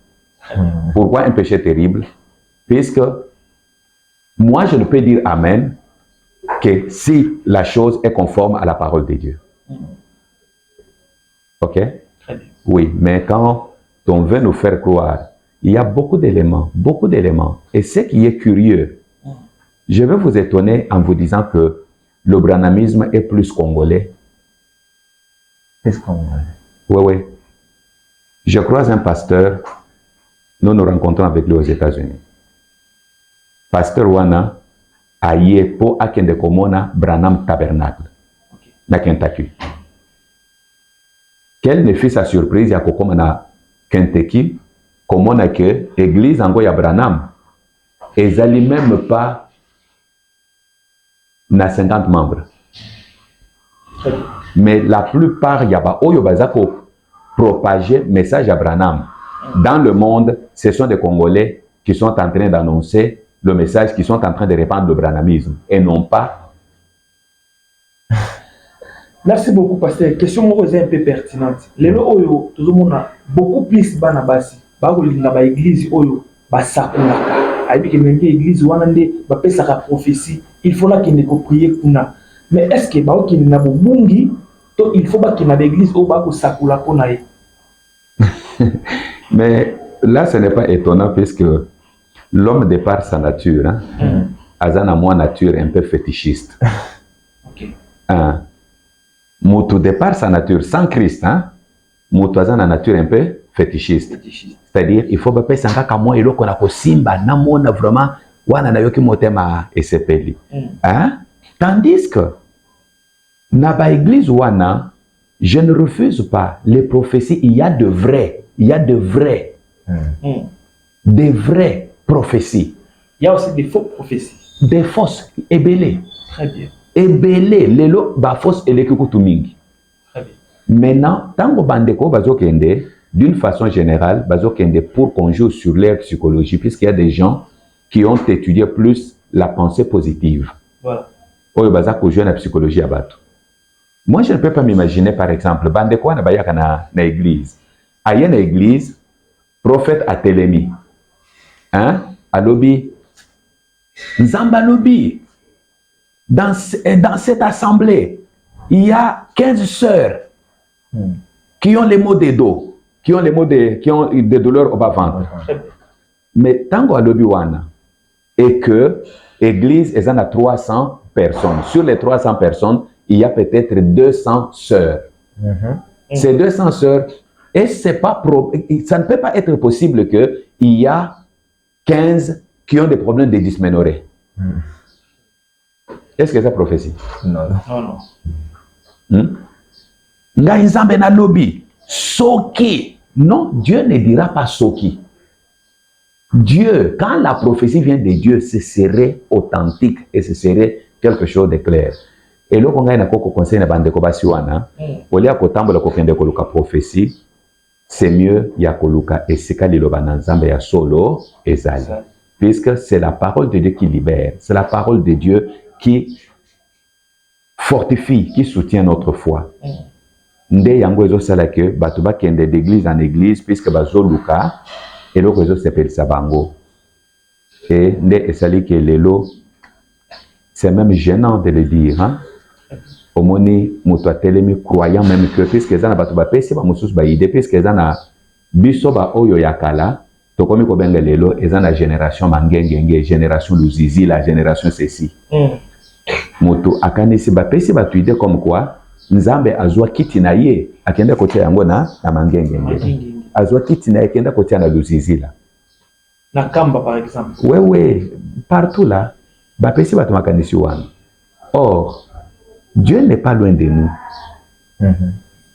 Speaker 1: Pourquoi un péché terrible? Puisque moi, je ne peux dire Amen que si la chose est conforme à la parole de Dieu. Ok?
Speaker 2: Très bien.
Speaker 1: Oui, mais quand on veut nous faire croire, il y a beaucoup d'éléments, beaucoup d'éléments. Et ce qui est curieux, je vais vous étonner en vous disant que le branhamisme est plus congolais.
Speaker 3: Qu'est-ce qu'on veut?
Speaker 1: Oui, oui. Je croise un pasteur, nous nous rencontrons avec lui aux États-Unis. Pasteur Wana, aye po akende komona Branham Tabernacle, na Kentucky. Quelle ne fut sa surprise ya kokoma na Kentucky, komona que église ango ya Branham, ezali même pas na 50 membres. Mais la plupart, il y a oyo bazako propager le message à Branham. Dans le monde, ce sont des Congolais qui sont en train d'annoncer le message, qui sont en train de répandre le branhamisme, et non pas.
Speaker 2: Merci beaucoup, pasteur. Question est un peu pertinente. Les lois, tout le monde a beaucoup plus banabasi. Bagolinga ba église oyo ba sakulaka. Aibi que n'engé église wanande ba pesa ka prophétie. Il faut là qu'il ne prier kuna. Mais est-ce que ba qui na bungi to il faut ba qu'il na l'église o ba ko sakula kona ye.
Speaker 1: Mais là, ce n'est pas étonnant puisque l'homme, de par sa nature, a une moins nature un peu fétichiste. Moutou, de par sa nature, sans Christ, Moutou a une nature un peu fétichiste. C'est-à-dire, il faut que tu aies un moi et l'autre qu'on a simba, namona vraiment, wana na yoki motema esepeli. Tandis que, na église wana, je ne refuse pas les prophéties, il y a de vraies. Il y a de vraies, des vraies prophéties.
Speaker 2: Il y a aussi des fausses prophéties.
Speaker 1: Des fausses, ébélées.
Speaker 2: Très bien.
Speaker 1: Ébélées, les lots, bah fausses et les kukutumingi.
Speaker 2: Très bien.
Speaker 1: Maintenant, tant que bandeko bazokende, d'une façon générale, bazokende pour qu'on joue sur leur psychologie, puisqu'il y a des gens qui ont étudié plus la pensée positive.
Speaker 2: Voilà.
Speaker 1: Oyo bazako jouer la psychologie à bateau. Moi, je ne peux pas m'imaginer, par exemple, bandeko na bayaka na église. À une église, prophète a télémi. À lobby. Nzamba lobby. Dans cette assemblée, il y a 15 sœurs qui ont les maux de dos, qui ont des douleurs au bas-ventre. Mais tant qu'on a lobby wana, et que l'église est en a 300 personnes. Sur les 300 personnes, il y a peut-être 200 sœurs. Ces 200 sœurs, et ça ne peut pas être possible qu'il y a 15 qui ont des problèmes de dysménorrhée. Est-ce que c'est prophétie?
Speaker 3: Non.
Speaker 1: Ngaïzambe na lobby. Soki. Non, Dieu ne dira pas Soki. Dieu, quand la prophétie vient de Dieu, ce serait authentique et ce serait quelque chose de clair. Et là, on a un conseil na bande kobasiwana. Olia kotambola kokende koluka prophétie. C'est mieux yakoluka et sikaliloba na nzambe ya solo ezali. Puisque c'est la parole de Dieu qui libère, c'est la parole de Dieu qui fortifie, qui soutient notre foi. Nde yango ezo sala que bato bakende d'église en église puisque bazo luka et loko ezo s'appelle sabango. Et nde esali que lelo c'est même gênant de le dire, Omoni mutu atelemi croyant même que puisque ezana bato bapesi ba mususu ba idée puisque ezana biso ba oyo yakala tokomi ko benga lelo ezana génération mangengenge, génération luzizi, la génération ceci. Mutu akanisi bapesi batu idée comme quoi nzambe azwa kiti na ye akenda kotia yango na mangengenge. Azwa kiti na ye akenda kotia na luzizi la.
Speaker 2: Na kamba par exemple.
Speaker 1: Ouais, partout là bapesi batu makanisi wana. Or Dieu n'est pas loin de nous.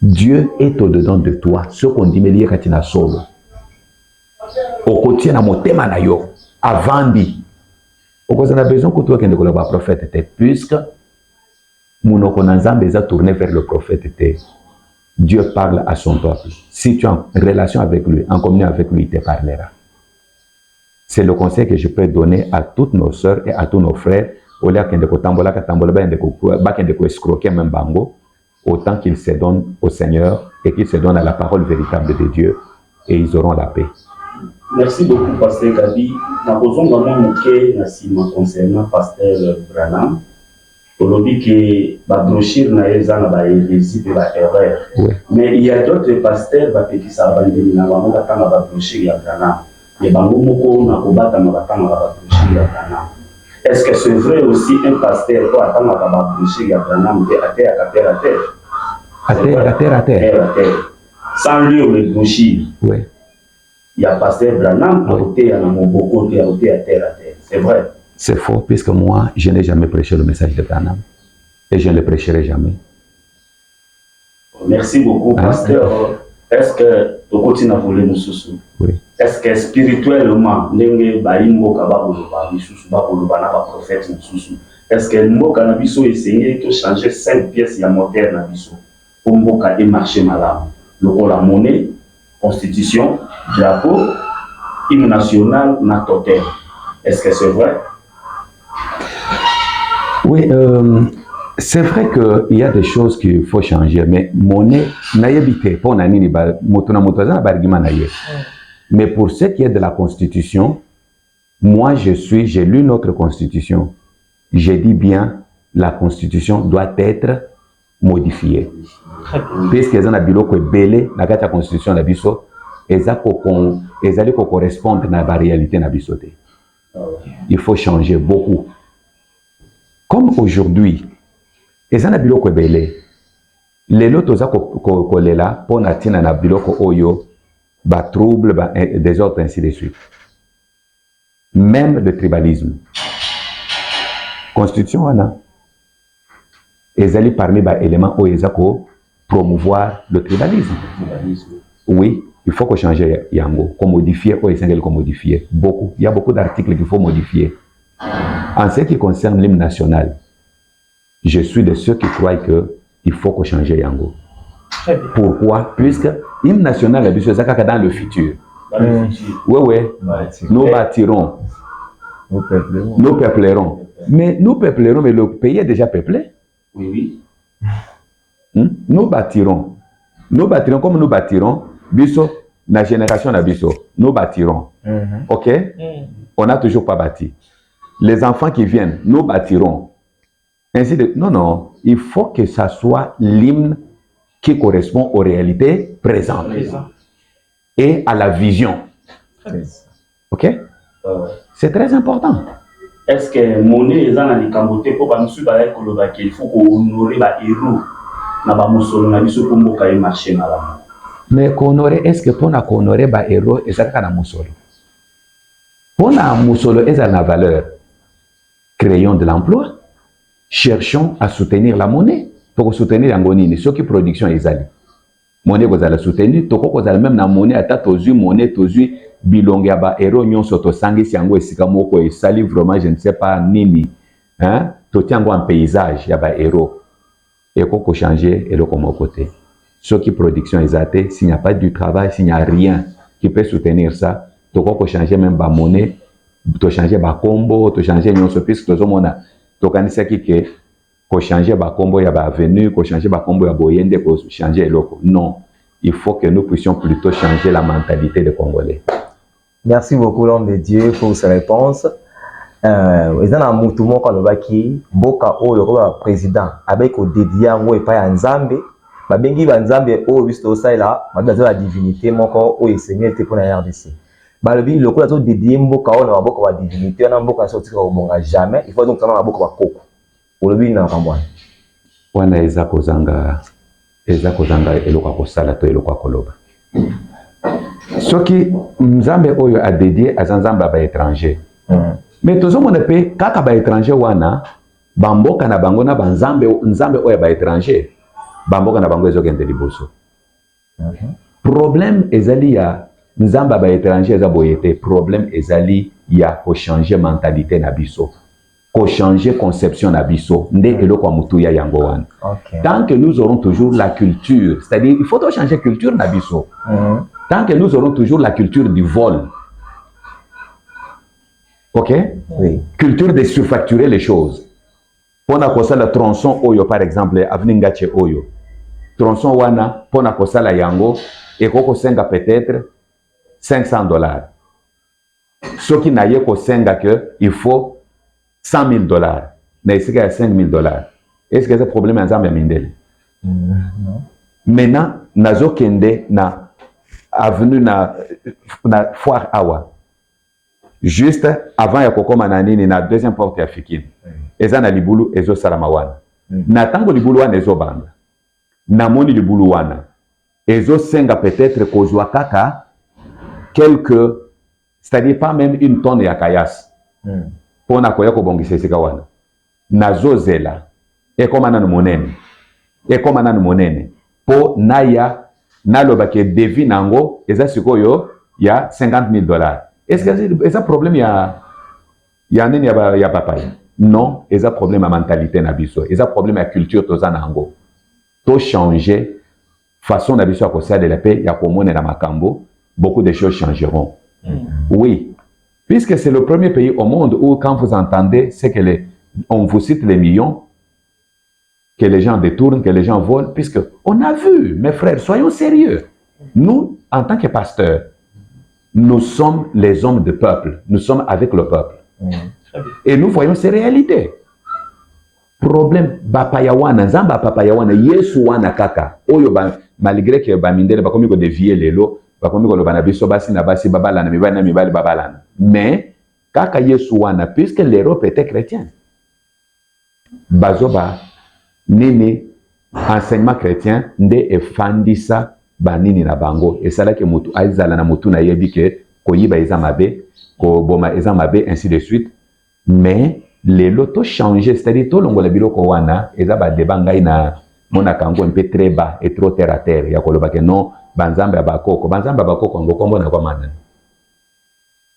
Speaker 1: Dieu est au-dedans de toi. Ce qu'on dit, mais il y a katina solo. Au quotidien, na motema na yo. Avandi. Au cause on a besoin que toi qui ne connais pas prophète, puisque mon okonanzambe est tourné vers le prophète. Dieu parle à son peuple. Si tu es en relation avec lui, en communion avec lui, il te parlera. C'est le conseil que je peux donner à toutes nos sœurs et à tous nos frères. Autant qu'ils se donnent au Seigneur et qu'ils se donnent à la parole véritable de Dieu et ils auront la paix.
Speaker 4: Merci beaucoup, Pasteur Gabi. Nous avons vraiment un concernant Pasteur Branham. Aujourd'hui, que la brochure n'a pas hérésie de la erreur. Mais il y a d'autres pasteurs qui sont abandonnés dans la brochure de Branham. Les bangomoko n'a pas de brochure de Branham. Est-ce que c'est vrai aussi un pasteur pour attendre la brochure de Branham à terre? À terre. Sans lire les brochures.
Speaker 1: Oui.
Speaker 4: Il y a pasteur Branham à côté, à Moboko, à côté à terre. C'est vrai.
Speaker 1: C'est faux, puisque moi, je n'ai jamais prêché le message de Branham. Et je ne le prêcherai jamais.
Speaker 4: Merci beaucoup, pasteur. Est-ce que tu continues à voler nous sous?
Speaker 1: Oui.
Speaker 4: Est-ce que spirituellement, est-ce que nous avons essayé de changer 5 pièces moderne pour marcher malade? la monnaie, constitution, drapeau, hymne national, na totem. Est-ce que c'est vrai?
Speaker 1: Oui, c'est vrai qu'il y a des choses qu'il faut changer, mais monnaie, mais pour ce qui est de la Constitution, moi j'ai lu notre Constitution. J'ai dit bien, la Constitution doit être modifiée. Puisque les gens biloko belé na kati ya Constitution na biso, ezali ko correspondre na la réalité na biso te. Il faut changer beaucoup. Comme aujourd'hui, les gens biloko belé, les lots toza ko lela pona tina na biloko oyo ba trouble ba des autres ainsi de suite. Même le tribalisme. Constitution wana ezali parmi les éléments où ils ont promouvoir le tribalisme. Oui, il faut qu'on change yango, qu'on modifie, qu'on modifier. Beaucoup. Il y a beaucoup d'articles qu'il faut modifier. En ce qui concerne l'hymne national, je suis de ceux qui croient qu'il faut qu'on change yango. Pourquoi? Puisque l'hymne national est dans le futur. Oui. Nous bâtirons. Nous peuplerons. Mais nous peuplerons, mais le pays est déjà peuplé.
Speaker 4: Oui.
Speaker 1: Nous bâtirons. Nous bâtirons comme nous bâtirons. Biso, la génération de Biso, nous bâtirons. Ok? On n'a toujours pas bâti. Les enfants qui viennent, nous bâtirons. Ainsi de... Non. Il faut que ça soit l'hymne qui correspond aux réalités présentes et à la vision. Ok? C'est très important.
Speaker 4: Est-ce que monnaie est dans les cambotés pour nous suivre il faut honorer les héros na ba musolo na biso pour mboka marché malamu?
Speaker 1: Mais honorer, est-ce que pour honorer les héros et ça kana musolo? Pour na musolo est la valeur. Créons de l'emploi. Cherchons à soutenir la monnaie pour soutenir l'angonine. Ce qui production ezali. Monnaie vous allez soutenir, toko vous allez même na monnaie ata tozu monnaie tozu bilonga ba héros nyonso to sangi siango esika moko et sali vraiment je ne sais pas nini. Hein? Totiango en paysage ya ba héros. Et qu'on peut changer et le comment côté. Ce qui production exacte, s'il n'y a pas du travail, s'il n'y a rien qui peut soutenir ça, tu peux changer même la monnaie, tu changer la combo, tu changer une autre puisque tu as qui que changer la combo, il y a la avenue, que changer la combo, il y a boyende, que changer le loco. Non, il faut que nous puissions plutôt changer la mentalité des Congolais.
Speaker 3: Merci beaucoup l'homme de Dieu pour ces réponses. Ils ont un mouton quand on va qui boka o le président avec au dédié en et pas en Zambie ba bengi ba Nzambe o visto ça là ba dans la divinité mon corps o Seigneur te pour la RDC ba le bi le ko to dédié mboka o na boka ba divinité na mboka sorti ko bonga jamais il faut donc na boka ba koko o le bi na kambwa
Speaker 1: wana eza kozanga eloka kosala to eloka koloba soki Nzambe oyo a dédié à Nzambe ba étranger. Mais tout le monde peut, quand les étrangers wana, bamboka na bango na banzambe nzambe oya ba étranger, bamboka na bango ezokende liboso. Problème ezali ya nzamba ba étranger eza boyete, problème ezali ya ko changer mentalité na biso, ko changer conception na biso, nde eloko mutu ya yango wana. Tant que nous aurons toujours la culture, c'est-à-dire il faut changer culture na biso. Tant que nous aurons toujours la culture du vol. Ok?
Speaker 3: Oui.
Speaker 1: Culture de surfacturer les choses. Pona kosala tronçon oyo par exemple avningache oyo. Tronçon wana pona kosala yango et koko senga peut-être $500. Ce qui n'a yé ko senga que il faut $100,000. Na isika ya $5,000. Est-ce que c'est problème en Zambie mindele?
Speaker 3: Non.
Speaker 1: Maintenant nazo kende na avenue na foire awa. Juste avant ya kokoma na nini na deuxième porte ya Fikini. Eza na libulu ezo salama wana. Na tango libulu wana ezo banda. Na moni libulu wana. Ezo senga peut-être kozwa kaka quelques, c'est-à-dire pas même une tonne ya kayas. Pona koya ko bongisa esika wana. Nazo zela. Ekoma na monene. Ekoma na monene. Po naya naloba ke devi nango eza sikoyo ya $50,000. Est-ce que c'est un problème il y a nini ya papa? Non, c'est un problème à mentalité na biso, c'est un problème à culture tozana ngo. To changer façon d'habitude à de la paix, il y a pour dans Makambo, beaucoup de choses changeront. Oui, puisque c'est le premier pays au monde où quand vous entendez, c'est que on vous cite les millions, que les gens détournent, que les gens volent, puisque on a vu, mes frères, soyons sérieux. Nous, en tant que pasteurs, nous sommes les hommes du peuple, nous sommes avec le peuple. Et nous voyons ces réalités. Problème, bapayawana, zamba papayawana, yesu wana kaka. Oyo malgré que bamindele bakomi ko dévier lelo, bakomi ko lobana biso basi na basi babalana mibali babalana. Mais kaka yesu wana, puisque l'Europe était chrétienne. Bazoba nini enseignement chrétien nde efandisa banini na bango. Et ça là que mutu aizala na mutu na yebi ke koyiba eza mabe, ko boma eza mabe, ainsi de suite. Mais les lotos changé, c'est-à-dire tout longo la biloko wana, eza ba débat ngai na mona kango un peu très bas et trop terre à terre. Ya koloba ke non, banzambe abakoko ngo kombo na kwa manani.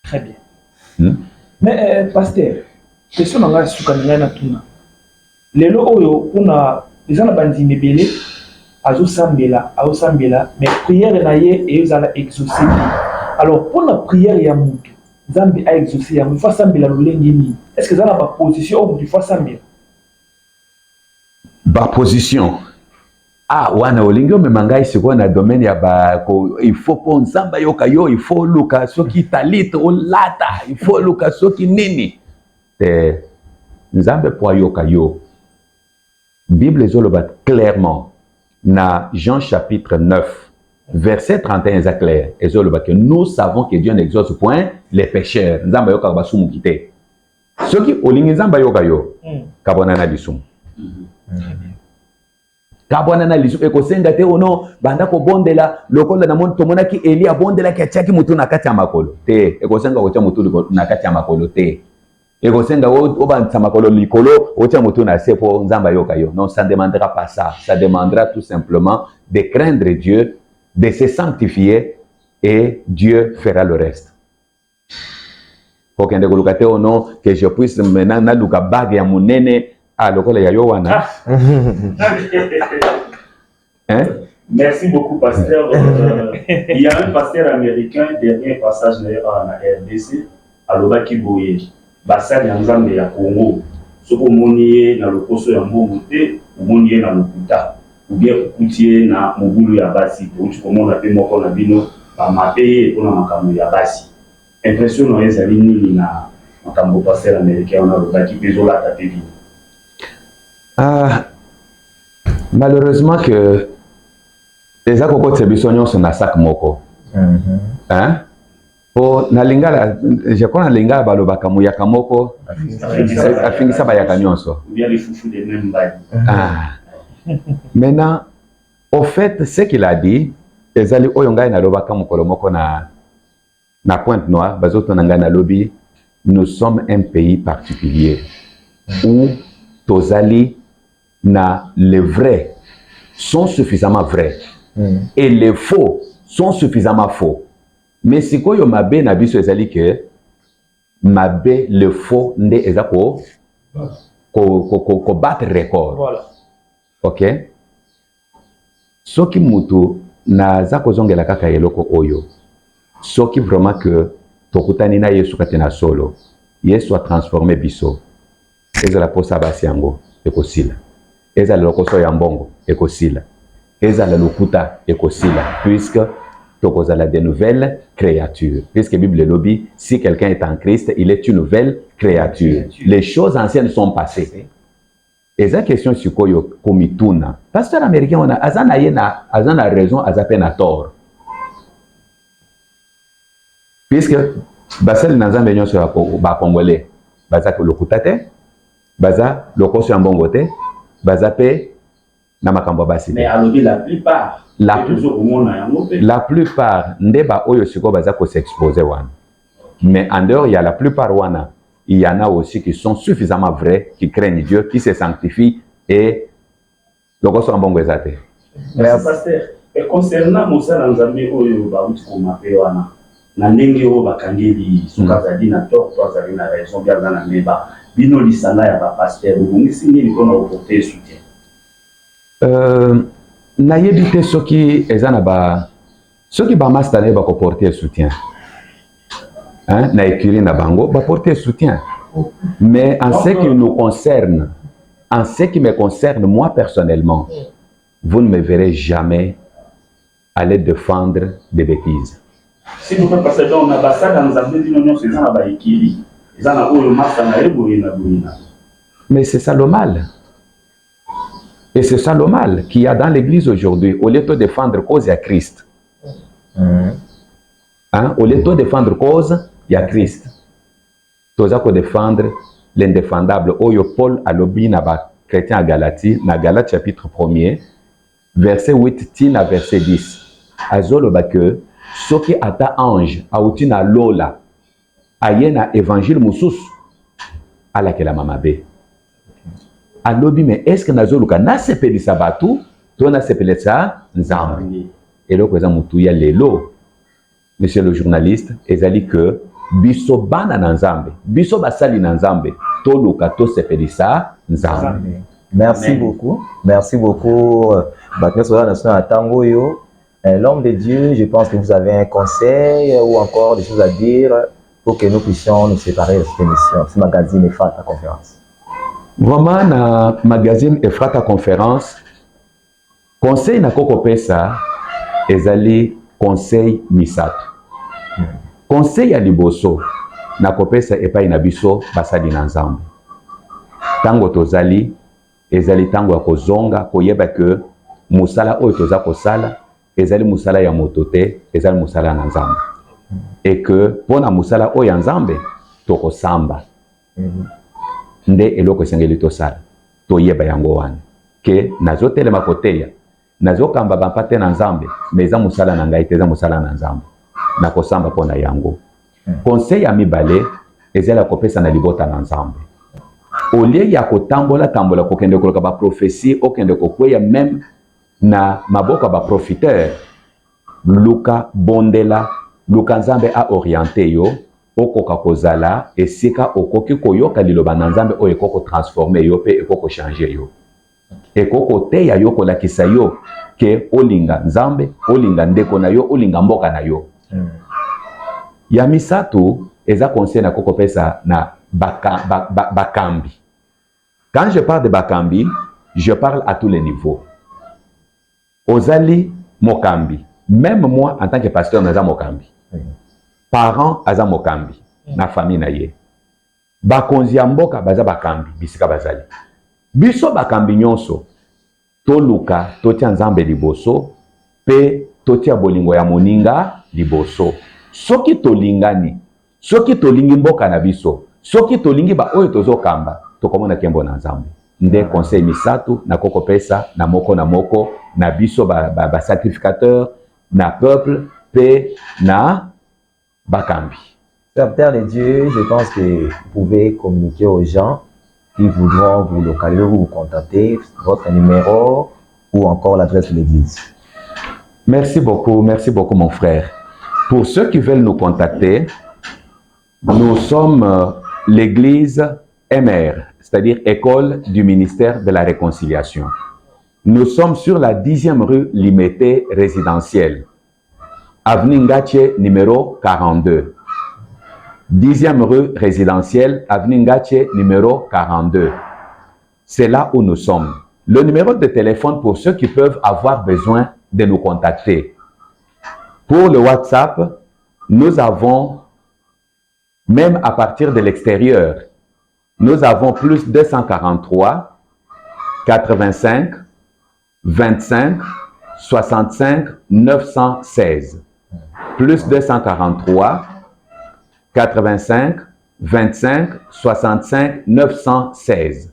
Speaker 2: Très bien. Mais pasteur, question nanga suka na tuna. Lelo oyo kuna ezana bandi mebele azo sambela, mais prière na ye et ezala exaucé. Alors pour la prière ya mutu Zambi a exaucé ya mufa sambela lolengini. Est-ce que ça n'a pas position ou tu fais sambela?
Speaker 1: Ba position. Ah, wana olingio me mangai siko na domaine ya ba ko il faut pon zamba yoka yo, il faut luka soki talit o lata, il faut luka soki nini. Te nzambe po yoka yo. Bible zoloba clairement na Jean chapitre 9 verset 31 est clair. Et que nous savons que Dieu n'exauce point les pécheurs. Nzamba yoka basumu kite. Ce qui olingi nzamba yoka yo, kabona na bisumu. Kabona na lisu eko senga te ono banda ko bondela lokola na mon tomona ki Elia bondela ki achaki mutu na kati ya makolo. Te eko senga ko tia mutu na kati ya makolo te. Eko senga o banta makolo likolo o tia mutu na sepo nzamba yoka yo. Non, ça ne demandera pas ça. Ça demandera tout simplement de craindre Dieu, de se sanctifier et Dieu fera le reste. Faut que que je puisse maintenant na luka bag ya munene a lokola ya yowana.
Speaker 4: Hein? Merci beaucoup pasteur. Il y a un pasteur américain dernier passage en RDC à Lobaki Boye. Basa ya nzambe ya Congo. Soko monié na lokoso ya mbomote, monié na lokuta. Ou bien koutier na mobulu ya basi pour tu komona pe moko na bino ba mapeye pour na makambo ya basi. Impression no ezali nini na makambo pasteur américain na lobaki pezola tape bino.
Speaker 1: Malheureusement que les akoko tsebisonyo sont na sac moko. Hein? Po na lingala je connais lingala balobaka muyaka moko afingisa bayaka nyonso.
Speaker 4: Bien les foufous des mêmes bails.
Speaker 1: Maintenant, au fait, ce qu'il a dit, ezali oyonga na lobaka mukolo moko na Pointe-Noire, bazoto nanga na lobi, nous sommes un pays particulier où tozali na les vrais sont suffisamment vrais et les faux sont suffisamment faux. Mais si koyo mabe na biso ezali que mabe le faux nde ezako ko battre record.
Speaker 2: Voilà.
Speaker 1: Ok? Soki mutu na zako zongela kaka eloko oyo. Soki vraiment que tokutani na Yesu katena solo. Yesu a transformé biso. Ezala posa basi yango ekosila. Ezala lokoso ya mbongo ekosila. Ezala lokuta ekosila puisque tokozala de nouvelles créatures. Puisque Bible lobby, si quelqu'un est en Christ, il est une nouvelle créature. Les choses anciennes sont passées. Et la question sur quoi komituna. Pasteur américain on a azana raison azape na tort. Puisque basel nazambe nyonso ya ba congolais baza ko lokutate baza lokoso ya mbongote baza pe na makambo basi.
Speaker 4: Mais alobi la plupart
Speaker 1: la plupart ndeba oyo siko baza ko s'exposer wana. Mais en dehors il y a la plupart wana. Il y en a aussi qui sont suffisamment vrais, qui craignent Dieu, qui se sanctifient et le reste en bon exaté.
Speaker 4: Merci pasteur. Et concernant Moussa Nzambe oyo ba uti ko mapewana na ndenge o bakangeli sukazadi na tort toazali na raison bien na meba bino lisanga ya ba pasteur ngisi ngini kona oporter soutien.
Speaker 1: nayebi te soki eza na ba soki ba master na ba ko porter soutien. Hein, na écurie na bango ba porter soutien. Mais en ce qui nous concerne, en ce qui me concerne moi personnellement, vous ne me verrez jamais aller défendre des bêtises.
Speaker 4: Si vous faites passer dans l'ambassade, dans l'ambassade, c'est ça la écurie.
Speaker 1: Mais c'est ça le mal. Et c'est ça le mal qu'il y a dans l'église aujourd'hui. Au lieu de défendre cause, il y a Christ. Hein? Au lieu de défendre cause, il y a Christ. Tu as défendre l'indéfendable. Oyo Paul a lobby na chrétien à Galatie, na Galates chapitre 1er, verset 8 tina verset 10. Azolo ba que ce qui ata ange a utina lola ayena évangile musus ala ke la mamabe. Alobi mais est-ce que nazoluka na sepeli sabatu to na sepeli sa nzambe. Et là kweza mutu ya lelo monsieur le journaliste ezali que biso bana na nzambe biso basali na nzambe to luka to sepeli sa nzambe.
Speaker 3: Merci beaucoup. Merci beaucoup. L'homme de Dieu, je pense que vous avez un conseil ou encore des choses à dire pour que nous puissions nous séparer de cette émission. Ce magazine Efrata Conférence.
Speaker 1: Vraiment, na magazine Efrata Conférence, conseil na koko pesa ezali conseil misato. Conseil ya liboso na kopesa epai na biso basali na nzambe. Tango tozali ezali tango ya kozonga koyeba que musala oyo toza kosala ezali musala ya moto te ezali musala na nzambe. Et que pona musala oyo ya nzambe tokosamba. Nde eloko esengeli tosala toyeba yango wana ke nazotelema koteya nazokamba bampate na nzambe mais eza musala na ngai te eza musala na nzambe nakosamba pona yango. Conseil ya mibale ezali ya kopesa na libota na nzambe. Au lieu ya kotambola tambola kokende koloka ba prophétie okende kokweya même na maboka ba profiteur luka bondela luka nzambe a orienté yo okoka kozala esika okoki koyoka liloba na nzambe oyo ekoko transformer yo pe ekoko changer yo ekoko teya yo kolakisa yo ke olinga nzambe olinga ndeko na yo olinga mboka na yo. Ya misato eza conseil na koko pesa na bakambi. Quand je parle de bakambi, je parle à tous les niveaux. Ozali mokambi. Même moi, en tant que pasteur, naza mokambi. Parents, aza mokambi. Na famille na ye. Bakonzi ya mboka, baza bakambi. Bisika bazali. Biso bakambi nyonso. Toluka, totia nzambe liboso. Pe, totia bolingo ya moninga liboso. Soki tolingani. Soki tolingi mboka na biso. Soki tolingi ba oyo tozo kamba. Tokomona kembo na nzambe. Nde conseil misatu na koko pesa na moko na biso ba sacrificateur na peuple pe na bakambi.
Speaker 3: Serviteur de Dieu, je pense que vous pouvez communiquer aux gens qui voudront vous localiser ou vous contacter, votre numéro ou encore l'adresse de l'église.
Speaker 1: Merci beaucoup mon frère. Pour ceux qui veulent nous contacter, nous sommes l'église MR, c'est-à-dire École du ministère de la Réconciliation. Nous sommes sur la 10e rue Limité résidentielle, avenue Ngache numéro 42. 10e rue résidentielle, avenue Ngache numéro 42. C'est là où nous sommes. Le numéro de téléphone pour ceux qui peuvent avoir besoin de nous contacter. Pour le WhatsApp, nous avons, même à partir de l'extérieur, nous avons plus 243 85 25 65 916. Plus 243 85 25 65 916.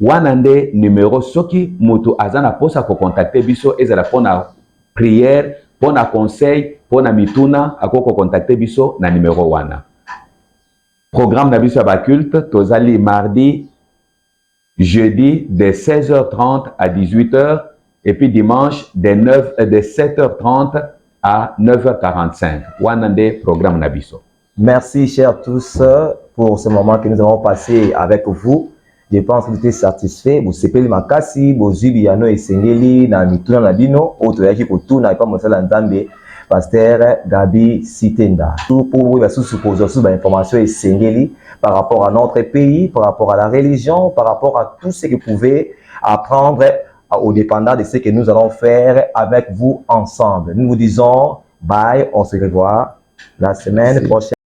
Speaker 1: Wanande numéro soki mutu azana posa ko contacter biso ezala pona prière, pona conseil, pona mituna akoko contacter biso na numéro wana. Programme d'habitude à culte, tozali mardi, jeudi de 16h30 à 18h et puis dimanche de 7h30 à 9h45. Wanande programme Nabiso.
Speaker 3: Merci chers tous pour ce moment que nous avons passé avec vous. Je pense que vous êtes satisfait. Vous savez, makasi, vous avez yano esengeli, na mituna na bino, autre yaki kotuna, pas mosala nzambe, pasteur Gabi Sitenda. Tout pour vous, sous supposons, sous information esengeli, par rapport à notre pays, par rapport à la religion, par rapport à tout ce que vous pouvez apprendre au dépendant de ce que nous allons faire avec vous ensemble. Nous vous disons bye, on se revoit la semaine prochaine.